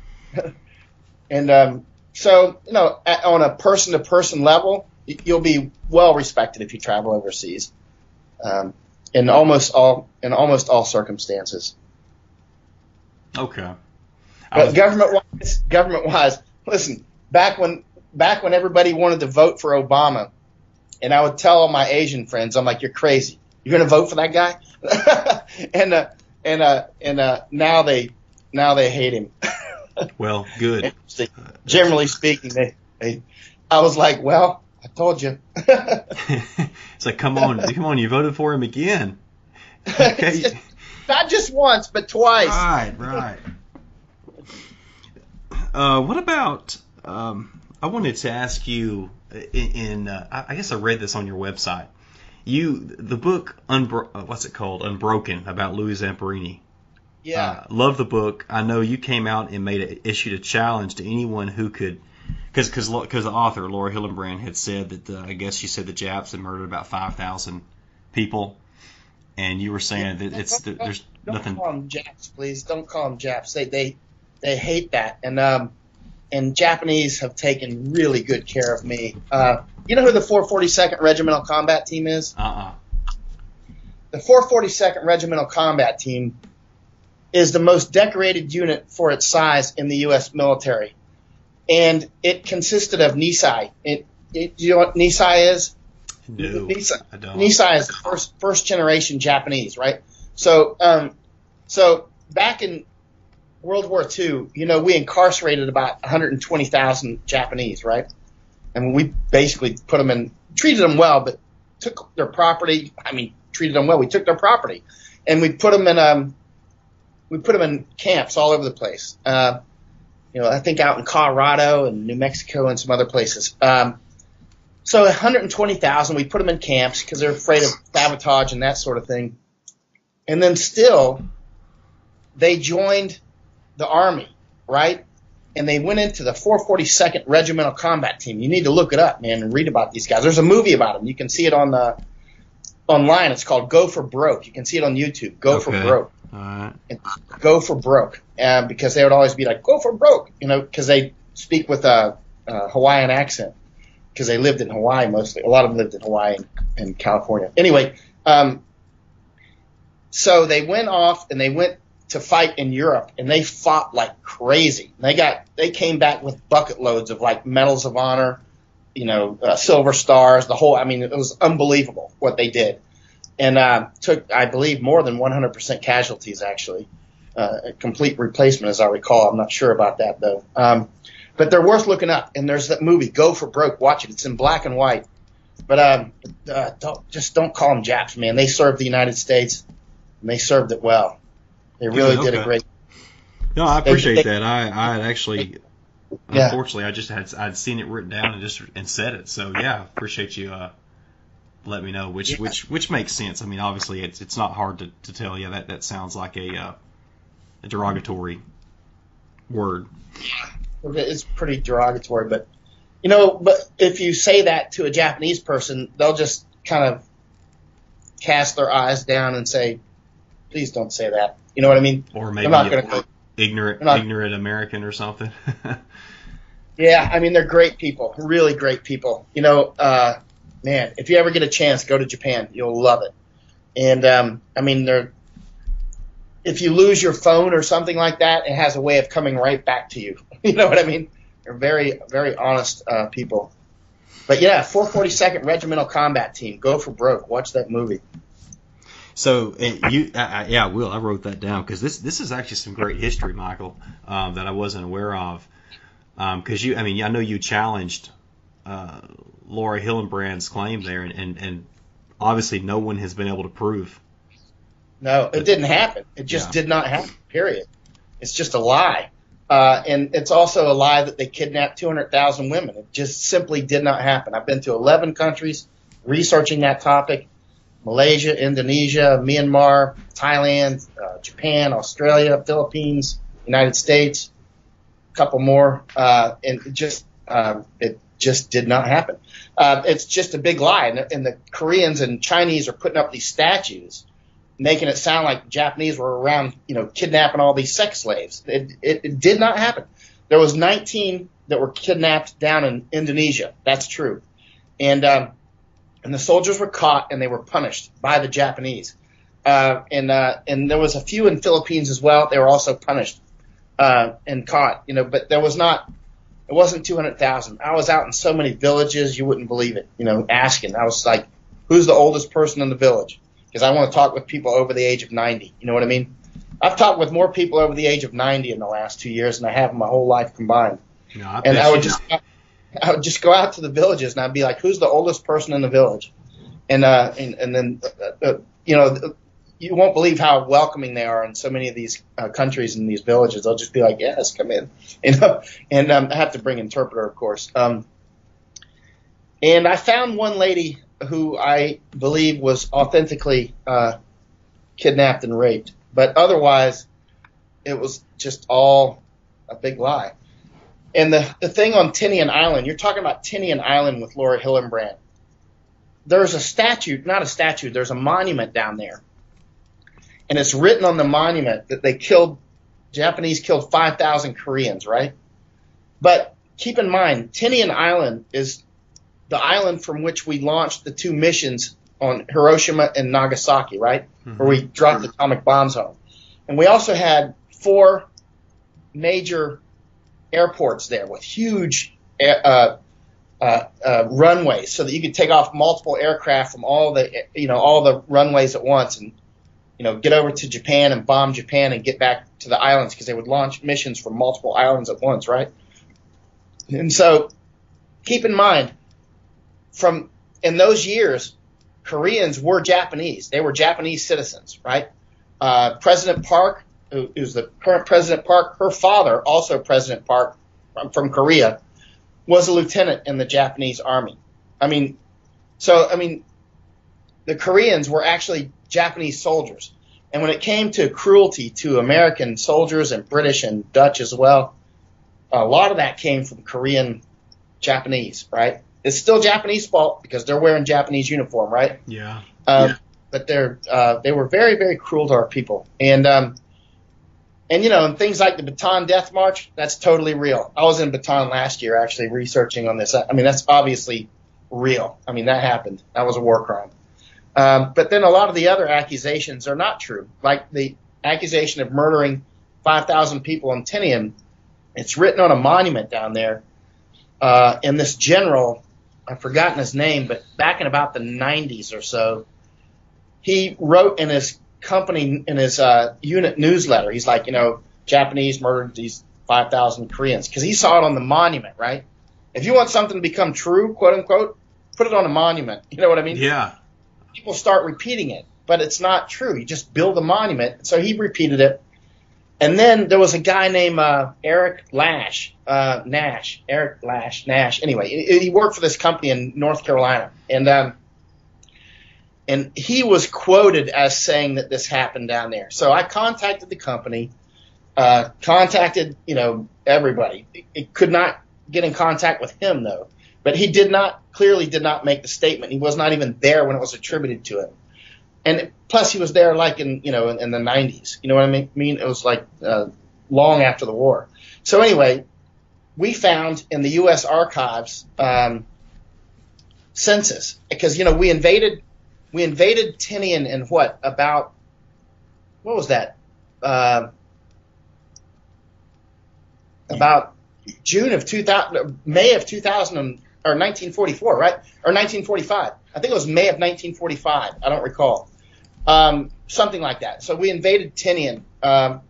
Speaker 2: And so, on a person-to-person level, you'll be well respected if you travel overseas, in almost all circumstances.
Speaker 1: Okay.
Speaker 2: But government-wise, listen. Back when everybody wanted to vote for Obama, and I would tell all my Asian friends, I'm like, "You're crazy. You're going to vote for that guy?" and now they hate him.
Speaker 1: Well, good.
Speaker 2: Generally speaking, I was like, "Well, I told you."
Speaker 1: It's like, come on, you voted for him again. Okay.
Speaker 2: Not just once, but twice.
Speaker 1: Right. What about? I wanted to ask you. I guess I read this on your website. The book what's it called? Unbroken, about Louis Zamperini.
Speaker 2: Yeah.
Speaker 1: Love the book. I know you came out and issued a challenge to anyone who could, because the author Laura Hillenbrand had said that I guess she said the Japs had murdered about 5,000 people, and you were saying that there's nothing.
Speaker 2: Don't call them Japs, please. Don't call them Japs. They hate that, and Japanese have taken really good care of me. You know who the 442nd Regimental Combat Team is? The 442nd Regimental Combat Team is the most decorated unit for its size in the U.S. military, and it consisted of Nisei. Do you know what Nisei is?
Speaker 1: No, I don't.
Speaker 2: Nisei is the first generation Japanese, right? So back in World War II, we incarcerated about 120,000 Japanese, right? And we basically treated them well, but took their property. I mean, treated them well. We took their property, and we put them in camps all over the place. I think out in Colorado and New Mexico and some other places. So 120,000, we put them in camps because they're afraid of sabotage and that sort of thing. And then still, they joined the Army, right? And they went into the 442nd Regimental Combat Team. You need to look it up, man, and read about these guys. There's a movie about them. You can see it online. It's called Go for Broke. You can see it on YouTube. Go for Broke.
Speaker 1: All right.
Speaker 2: Go for broke, because they would always be like, "Go for broke," because they speak with a Hawaiian accent, because they lived in Hawaii mostly. A lot of them lived in Hawaii and California. Anyway, so they went off and they went to fight in Europe, and they fought like crazy. They came back with bucket loads of like medals of honor, silver stars, it was unbelievable what they did. And took, I believe, more than 100% casualties, actually. a complete replacement, as I recall. I'm not sure about that though. But they're worth looking up. And there's that movie, Go for Broke. Watch it. It's in black and white. But don't call them Japs, man. They served the United States, and they served it well. They really did a great.
Speaker 1: No, I appreciate that. I had actually, unfortunately, I'd seen it written down and said it. So yeah, appreciate you let me know, which makes sense. I mean, obviously, it's not hard to tell. Yeah, that sounds like a derogatory word.
Speaker 2: It's pretty derogatory, but but if you say that to a Japanese person, they'll just kind of cast their eyes down and say, "Please don't say that." You know what I mean?
Speaker 1: Or maybe ignorant American or something.
Speaker 2: Yeah, I mean, they're great people, really great people. Man, if you ever get a chance, go to Japan. You'll love it. And I mean, if you lose your phone or something like that, it has a way of coming right back to you. You know what I mean? They're very, very honest people. But yeah, 442nd Regimental Combat Team. Go for Broke. Watch that movie.
Speaker 1: So I will. I wrote that down because this is actually some great history, Michael, that I wasn't aware of. Because I know you challenged Laura Hillenbrand's claim there, and obviously no one has been able to prove.
Speaker 2: No, it didn't happen. It just did not happen, period. It's just a lie. And it's also a lie that they kidnapped 200,000 women. It just simply did not happen. I've been to 11 countries researching that topic: Malaysia, Indonesia, Myanmar, Thailand, Japan, Australia, Philippines, United States, a couple more. And it just did not happen. It's just a big lie. And the Koreans and Chinese are putting up these statues, making it sound like the Japanese were around, kidnapping all these sex slaves. It did not happen. There was 19 that were kidnapped down in Indonesia. That's true. And the soldiers were caught and they were punished by the Japanese. And there was a few in Philippines as well. They were also punished and caught. But it wasn't 200,000. I was out in so many villages you wouldn't believe it. Asking. I was like, who's the oldest person in the village? Because I want to talk with people over the age of 90. You know what I mean? I've talked with more people over the age of 90 in the last 2 years than I have in my whole life combined. And I would just go out to the villages and I'd be like, who's the oldest person in the village? And then you won't believe how welcoming they are in so many of these countries and these villages. They'll just be like, yes, come in. And I have to bring interpreter, of course. And I found one lady who I believe was authentically kidnapped and raped. But otherwise, it was just all a big lie. And the thing on Tinian Island, you're talking about Tinian Island with Laura Hillenbrand. There's a statue, not a statue, there's a monument down there. And it's written on the monument that Japanese killed 5,000 Koreans, right? But keep in mind, Tinian Island is the island from which we launched the 2 missions on Hiroshima and Nagasaki, right? Mm-hmm. Where we dropped atomic bombs home. And we also had 4 major airports there with huge runways so that you could take off multiple aircraft from all the runways at once and, get over to Japan and bomb Japan and get back to the islands because they would launch missions from multiple islands at once, right? And so keep in mind, in those years, Koreans were Japanese. They were Japanese citizens, right? President Park, who's the current President Park, her father, also President Park from Korea, was a lieutenant in the Japanese army. The Koreans were actually Japanese soldiers. And when it came to cruelty to American soldiers and British and Dutch as well, a lot of that came from Korean Japanese, right? It's still Japanese fault because they're wearing Japanese uniform, right?
Speaker 1: Yeah.
Speaker 2: But they were very, very cruel to our people. And things like the Bataan Death March, that's totally real. I was in Bataan last year actually researching on this. That's obviously real. That happened. That was a war crime. But then a lot of the other accusations are not true. Like the accusation of murdering 5,000 people in Tinian, it's written on a monument down there. And this general, I've forgotten his name, but back in about the 90s or so, he wrote in his company in his unit newsletter. He's like, Japanese murdered these 5,000 Koreans, because he saw it on the monument, right? If you want something to become true, quote unquote, put it on a monument. You know what I mean?
Speaker 1: Yeah.
Speaker 2: People start repeating it, but it's not true. You just build a monument. So he repeated it. And then there was a guy named Eric Nash. Anyway, he worked for this company in North Carolina, and he was quoted as saying that this happened down there. So I contacted the company, contacted everybody. It could not get in contact with him though, but he clearly did not make the statement. He was not even there when it was attributed to him. And plus, he was there like in the 90s. You know what I mean? It was like long after the war. So anyway, we found in the U.S. archives census, because we invaded Tinian in what was that? About June of 2000, May of 2000, or 1944, right? Or 1945. I think it was May of 1945. I don't recall. Something like that. So we invaded Tinian, and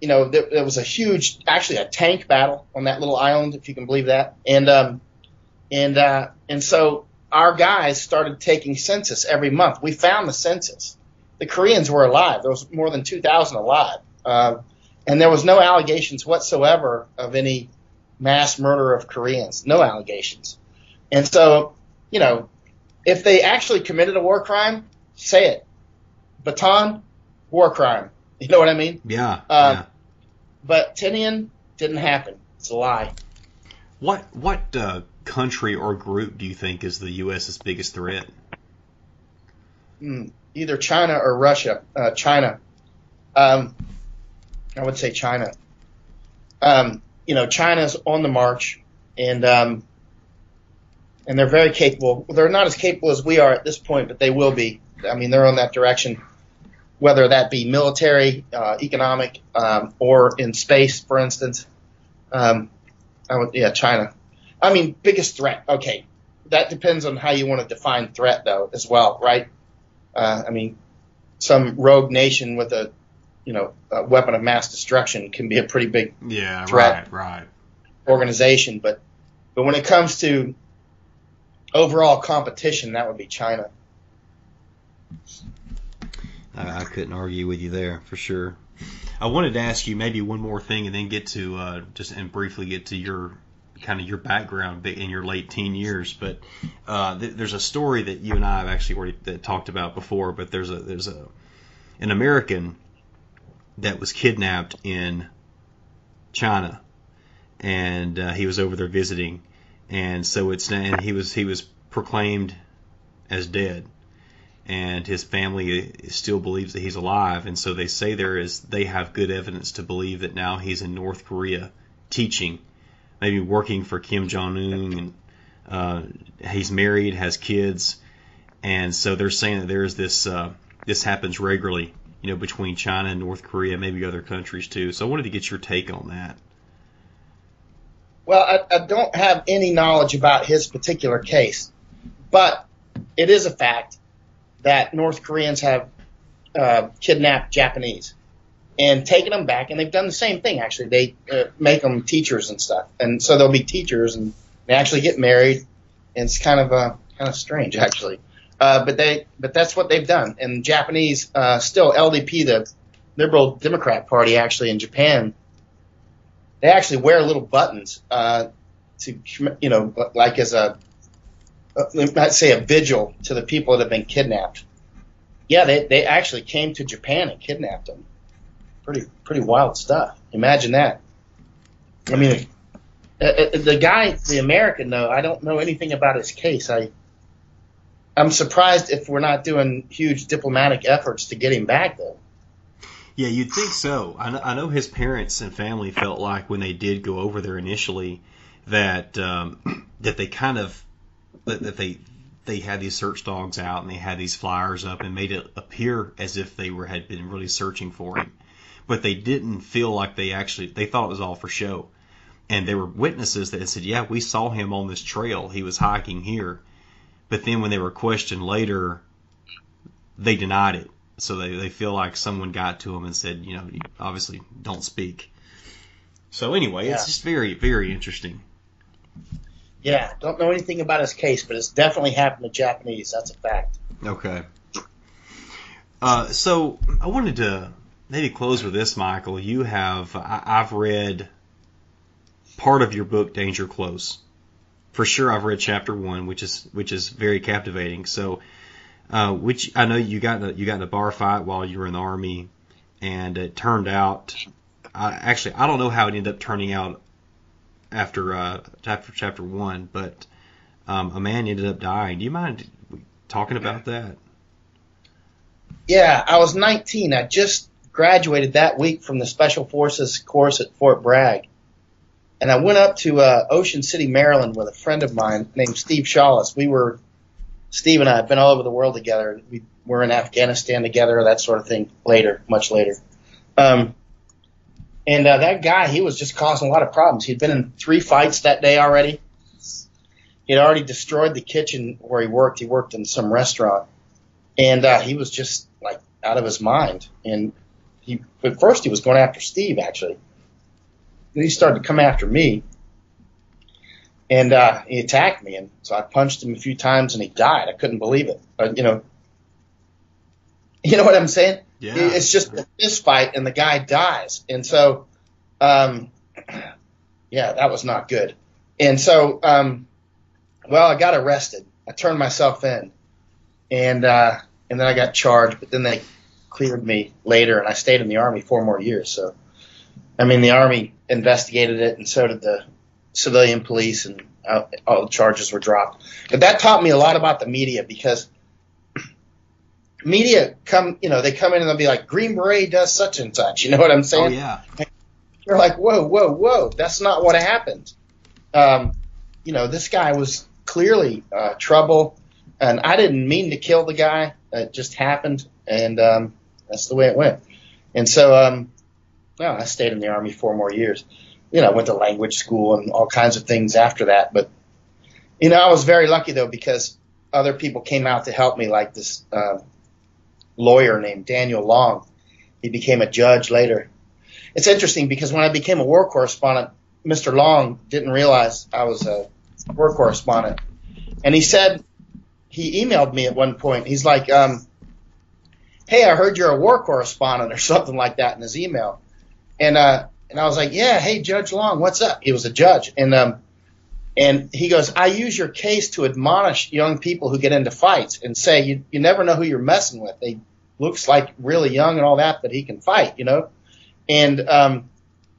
Speaker 2: there was a huge, actually a tank battle on that little island, if you can believe that. And so our guys started taking census every month. We found the census. The Koreans were alive. There was more than 2,000 alive, and there was no allegations whatsoever of any mass murder of Koreans. No allegations. And so, if they actually committed a war crime, say it. Bataan, war crime. You know what I mean?
Speaker 1: Yeah.
Speaker 2: But Tinian didn't happen. It's a lie.
Speaker 1: What country or group do you think is the U.S.'s biggest threat?
Speaker 2: Either China or Russia. China. I would say China. China's on the march, and they're very capable. They're not as capable as we are at this point, but they will be. I mean, they're on that direction, whether that be military, economic, or in space, for instance. China. I mean, biggest threat. Okay, that depends on how you want to define threat, though, as well, right? Some rogue nation with a weapon of mass destruction can be a pretty big threat.
Speaker 1: Right.
Speaker 2: Organization, but when it comes to overall competition, that would be China.
Speaker 1: I couldn't argue with you there for sure. I wanted to ask you maybe one more thing, and then get to briefly get to your background in your late teen years. But there's a story that you and I have actually already talked about before. But there's an American that was kidnapped in China, and he was over there visiting, and so he was proclaimed as dead, and his family still believes that he's alive, and so they say they have good evidence to believe that now he's in North Korea teaching, maybe working for Kim Jong-un, and he's married, has kids, and so they're saying that there's this happens regularly, between China and North Korea, maybe other countries too. So I wanted to get your take on that.
Speaker 2: Well, I don't have any knowledge about his particular case, but it is a fact that North Koreans have kidnapped Japanese and taken them back, and they've done the same thing, actually. They make them teachers and stuff, and so they'll be teachers, and they actually get married, and it's kind of strange, actually. But that's what they've done. And Japanese, still LDP, the Liberal Democrat Party, actually in Japan, they actually wear little buttons like as let's say a vigil to the people that have been kidnapped. Yeah, they actually came to Japan and kidnapped them. Pretty wild stuff. Imagine that. I mean, the American, though, I don't know anything about his case. I'm surprised if we're not doing huge diplomatic efforts to get him back, though.
Speaker 1: Yeah, you'd think so. I know his parents and family felt like when they did go over there initially that they kind of that they had these search dogs out and they had these flyers up and made it appear as if they had been really searching for him, but they didn't feel like they thought it was all for show. And there were witnesses that said, "Yeah, we saw him on this trail. He was hiking here." But then when they were questioned later, they denied it. So they feel like someone got to them and said, you obviously don't speak. So anyway, It's just very, very interesting.
Speaker 2: Yeah, don't know anything about his case, but it's definitely happened to Japanese. That's a fact.
Speaker 1: Okay. So I wanted to maybe close with this, Michael. I've read part of your book, Danger Close. For sure, I've read chapter 1, which is very captivating. So, which I know you got in a bar fight while you were in the Army, and it turned out. I don't know how it ended up turning out after chapter 1, but a man ended up dying. Do you mind talking about that?
Speaker 2: Yeah, I was 19. I just graduated that week from the Special Forces course at Fort Bragg. And I went up to Ocean City, Maryland with a friend of mine named Steve Shawless. Steve and I have been all over the world together. We were in Afghanistan together, that sort of thing, much later. And that guy, he was just causing a lot of problems. He'd been in 3 fights that day already. He had already destroyed the kitchen where he worked. He worked in some restaurant. And he was just, like, out of his mind. And at first he was going after Steve, actually. Then he started to come after me. And he attacked me. And so I punched him a few times, and he died. I couldn't believe it. You know what I'm saying?
Speaker 1: Yeah.
Speaker 2: It's just a fist fight, and the guy dies. And so, that was not good. And so, I got arrested. I turned myself in, and then I got charged. But then they cleared me later, and I stayed in the Army 4 more years. So, the Army investigated it, and so did the civilian police, and all the charges were dropped. But that taught me a lot about the media, because media they come in and they'll be like, Green Beret does such and such. You know what I'm saying?
Speaker 1: Oh, yeah.
Speaker 2: You're like, whoa. That's not what happened. This guy was clearly trouble, and I didn't mean to kill the guy. It just happened, and that's the way it went. And so, I stayed in the Army 4 more years. I went to language school and all kinds of things after that. But, I was very lucky, though, because other people came out to help me, like this lawyer named Daniel Long. He became a judge later. It's interesting because when I became a war correspondent, Mr. Long didn't realize I was a war correspondent. And he emailed me at one point. He's like, hey, I heard you're a war correspondent, or something like that in his email. And I was like, yeah, hey, Judge Long, what's up? He was a judge. And he goes, I use your case to admonish young people who get into fights and say, you never know who you're messing with. They looks like really young and all that, but he can fight, And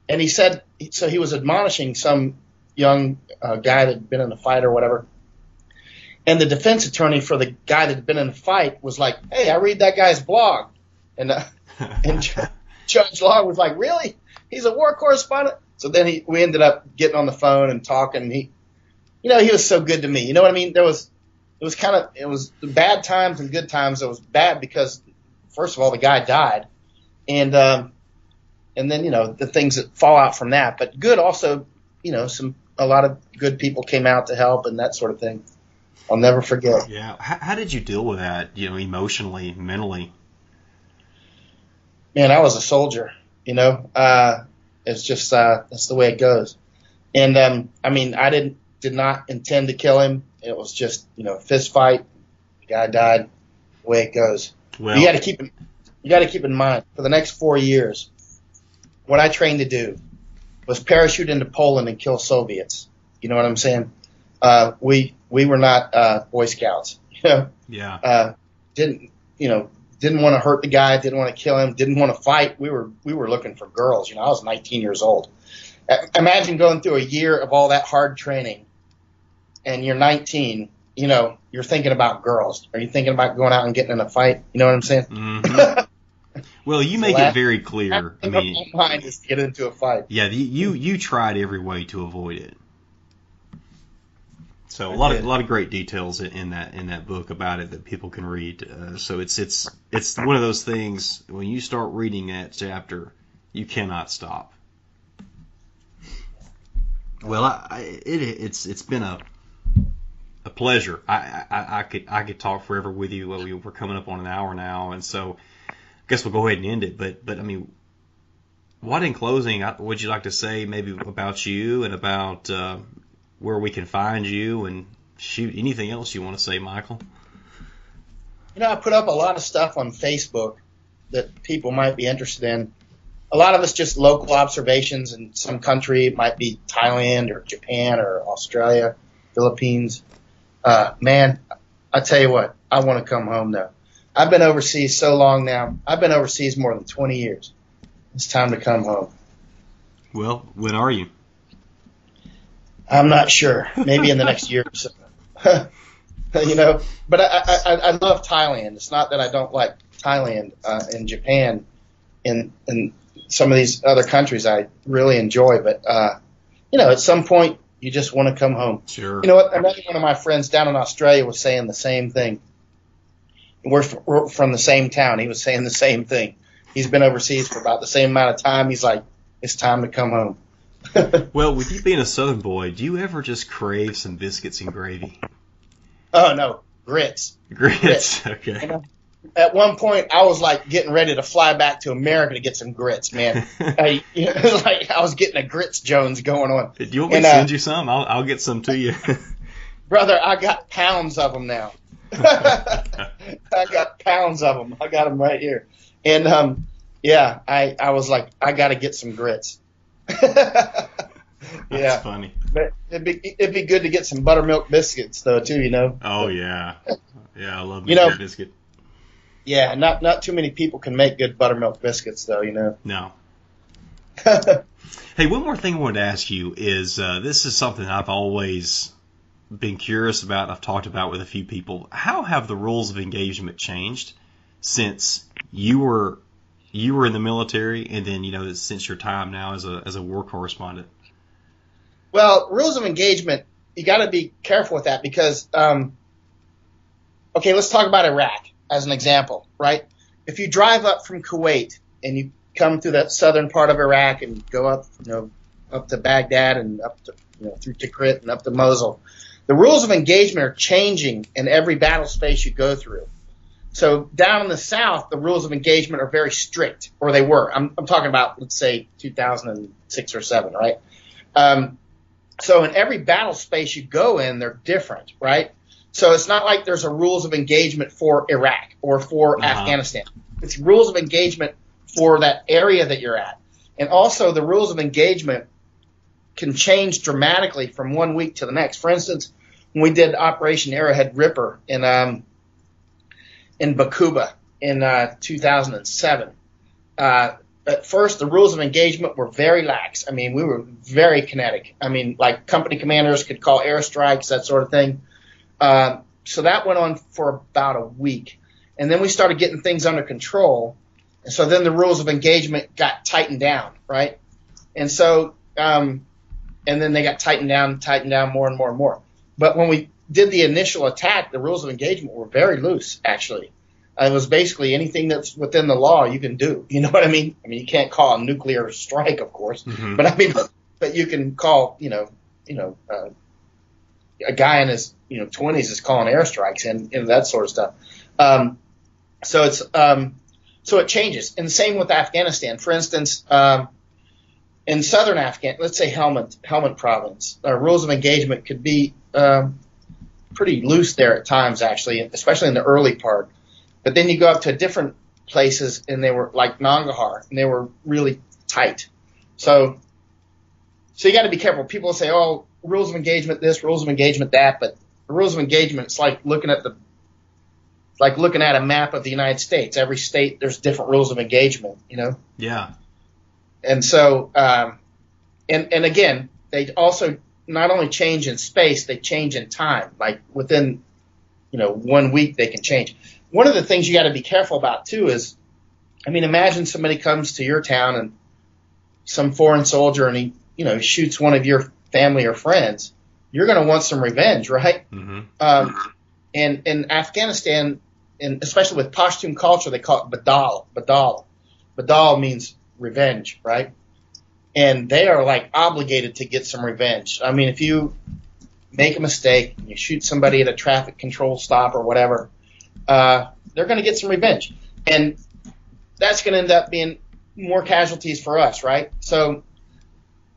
Speaker 2: he said, so he was admonishing some young guy that had been in a fight or whatever. And the defense attorney for the guy that had been in a fight was like, hey, I read that guy's blog. And Judge Long was like, really? He's a war correspondent? So then we ended up getting on the phone and talking. And he was so good to me. You know what I mean? It was bad times and good times. It was bad because, first of all, the guy died. And then, the things that fall out from that. But good also, a lot of good people came out to help and that sort of thing. I'll never forget.
Speaker 1: Yeah. How did you deal with that, emotionally, mentally?
Speaker 2: Man, I was a soldier, it's just, that's the way it goes. And, I did not intend to kill him. It was just, fist fight. The guy died. The way it goes. Well, you got to keep in mind, for the next 4 years, what I trained to do was parachute into Poland and kill Soviets. You know what I'm saying? We were not Boy Scouts.
Speaker 1: Yeah.
Speaker 2: Didn't want to hurt the guy, didn't want to kill him, didn't want to fight. We were looking for girls. I was 19 years old. Imagine going through a year of all that hard training, and you're 19. You're thinking about girls. Are you thinking about going out and getting in a fight? You know what I'm saying?
Speaker 1: Mm-hmm. Well, you make it very clear.
Speaker 2: My mind is to get into a fight.
Speaker 1: Yeah, you tried every way to avoid it. So a lot of great details in that book about it that people can read. So it's one of those things, when you start reading that chapter, you cannot stop. Well, it's been a pleasure. I could talk forever with you. Well, we're coming up on an hour now, and so I guess we'll go ahead and end it. But I mean, what in closing would you like to say maybe about you and about where we can find you, and shoot, anything else you want to say, Michael?
Speaker 2: I put up a lot of stuff on Facebook that people might be interested in. A lot of it's just local observations in some country. It might be Thailand or Japan or Australia, Philippines. Man, I tell you what, I want to come home now. I've been overseas so long now. I've been overseas more than 20 years. It's time to come home.
Speaker 1: Well, when are you?
Speaker 2: I'm not sure. Maybe in the next year or so. But I love Thailand. It's not that I don't like Thailand and Japan and some of these other countries I really enjoy. But, at some point, you just want to come home.
Speaker 1: Sure.
Speaker 2: You know what? Another one of my friends down in Australia was saying the same thing. We're from the same town. He was saying the same thing. He's been overseas for about the same amount of time. He's like, it's time to come home.
Speaker 1: Well, with you being a Southern boy, do you ever just crave some biscuits and gravy?
Speaker 2: Oh, no. Grits.
Speaker 1: Grits. Okay.
Speaker 2: At one point, I was like getting ready to fly back to America to get some grits, man. It was like I was getting a grits Jones going on.
Speaker 1: Do you want me to send you some? I'll get some to you.
Speaker 2: Brother, I got pounds of them now. I got pounds of them. I got them right here. And, I was like, I got to get some grits.
Speaker 1: That's funny.
Speaker 2: But it'd be good to get some buttermilk biscuits, though, too,
Speaker 1: Oh, yeah. Yeah, I love good biscuit.
Speaker 2: Yeah, not too many people can make good buttermilk biscuits, though,
Speaker 1: No. Hey, one more thing I wanted to ask you is this is something I've always been curious about. I've talked about with a few people. How have the rules of engagement changed since you were in the military, and then since your time now as a war correspondent?
Speaker 2: Well, rules of engagement, you got to be careful with that because, let's talk about Iraq as an example, right? If you drive up from Kuwait and you come through that southern part of Iraq and go up, up to Baghdad and up to, through Tikrit and up to Mosul, the rules of engagement are changing in every battle space you go through. So down in the south, the rules of engagement are very strict, or they were. I'm talking about, let's say, 2006 or 7, right? So in every battle space you go in, they're different, right? So it's not like there's a rules of engagement for Iraq or for Afghanistan. It's rules of engagement for that area that you're at. And also the rules of engagement can change dramatically from one week to the next. For instance, when we did Operation Arrowhead Ripper in Bakuba in 2007, at first the rules of engagement were very lax. I mean, we were very kinetic. I mean, like company commanders could call airstrikes, that sort of thing. So that went on for about a week. And then we started getting things under control. And so then the rules of engagement got tightened down, right? And so, and then they got tightened down more and more and more. But when we did the initial attack, the rules of engagement were very loose, actually. It was basically anything that's within the law you can do. You know what I mean? I mean, you can't call a nuclear strike, of course, but I mean, but you can call, a guy in his 20s is calling airstrikes and that sort of stuff. So it changes. And the same with Afghanistan. For instance, in southern Afghanistan, let's say Helmand province, rules of engagement could be pretty loose there at times, actually, especially in the early part. But then you go up to different places, and they were like Nangarhar, and they were really tight. So you got to be careful. People say, "Oh, rules of engagement this, rules of engagement that," but the rules of engagement, it's like looking at a map of the United States. Every state, there's different rules of engagement.
Speaker 1: Yeah.
Speaker 2: And so, and again, they also not only change in space, they change in time. Like within, 1 week, they can change. One of the things you got to be careful about too is, I mean, imagine somebody comes to your town and some foreign soldier and he, shoots one of your family or friends. You're going to want some revenge, right? And in Afghanistan, and especially with Pashtun culture, they call it badal. Badal means revenge, right? And they are like obligated to get some revenge. I mean, if you make a mistake, you shoot somebody at a traffic control stop or whatever, they're going to get some revenge. And that's going to end up being more casualties for us, right? So,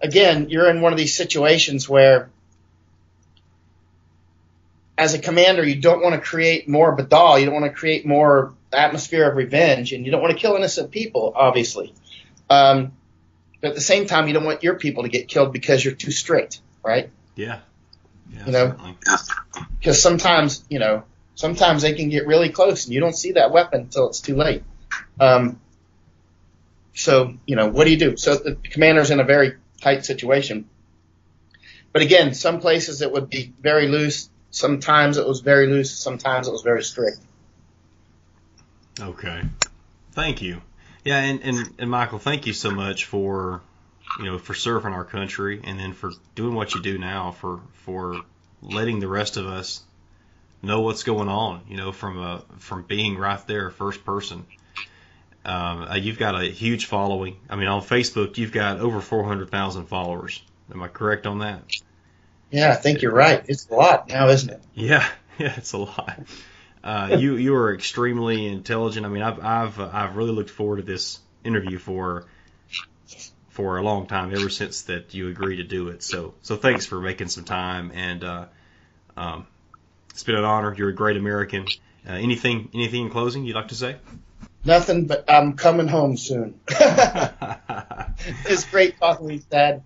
Speaker 2: again, you're in one of these situations where, as a commander, you don't want to create more badal, you don't want to create more atmosphere of revenge, and you don't want to kill innocent people, obviously. But at the same time, you don't want your people to get killed because you're too strict, right?
Speaker 1: Yeah.
Speaker 2: Certainly. Because sometimes they can get really close, and you don't see that weapon until it's too late. So, what do you do? So the commander's in a very tight situation. But again, some places it would be very loose. Sometimes it was very loose. Sometimes it was very strict.
Speaker 1: Okay. Thank you. Yeah, and Michael, thank you so much for serving our country, and then for doing what you do now, for letting the rest of us know what's going on, from being right there first person. You've got a huge following. I mean, on Facebook, you've got over 400,000 followers. Am I correct on that?
Speaker 2: Yeah, I think you're right. It's a lot now, isn't it?
Speaker 1: Yeah, it's a lot. You are extremely intelligent. I mean, I've really looked forward to this interview for a long time, ever since that you agreed to do it. So thanks for making some time, and it's been an honor. You're a great American. Anything in closing you'd like to say?
Speaker 2: Nothing, but I'm coming home soon. It's great talking with you, Dad.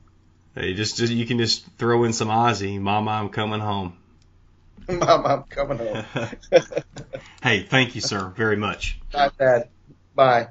Speaker 1: Hey, you can just throw in some Aussie. Mama, I'm coming home.
Speaker 2: Mama, I'm coming home.
Speaker 1: Hey, thank you, sir, very much.
Speaker 2: Bye, Dad. Bye.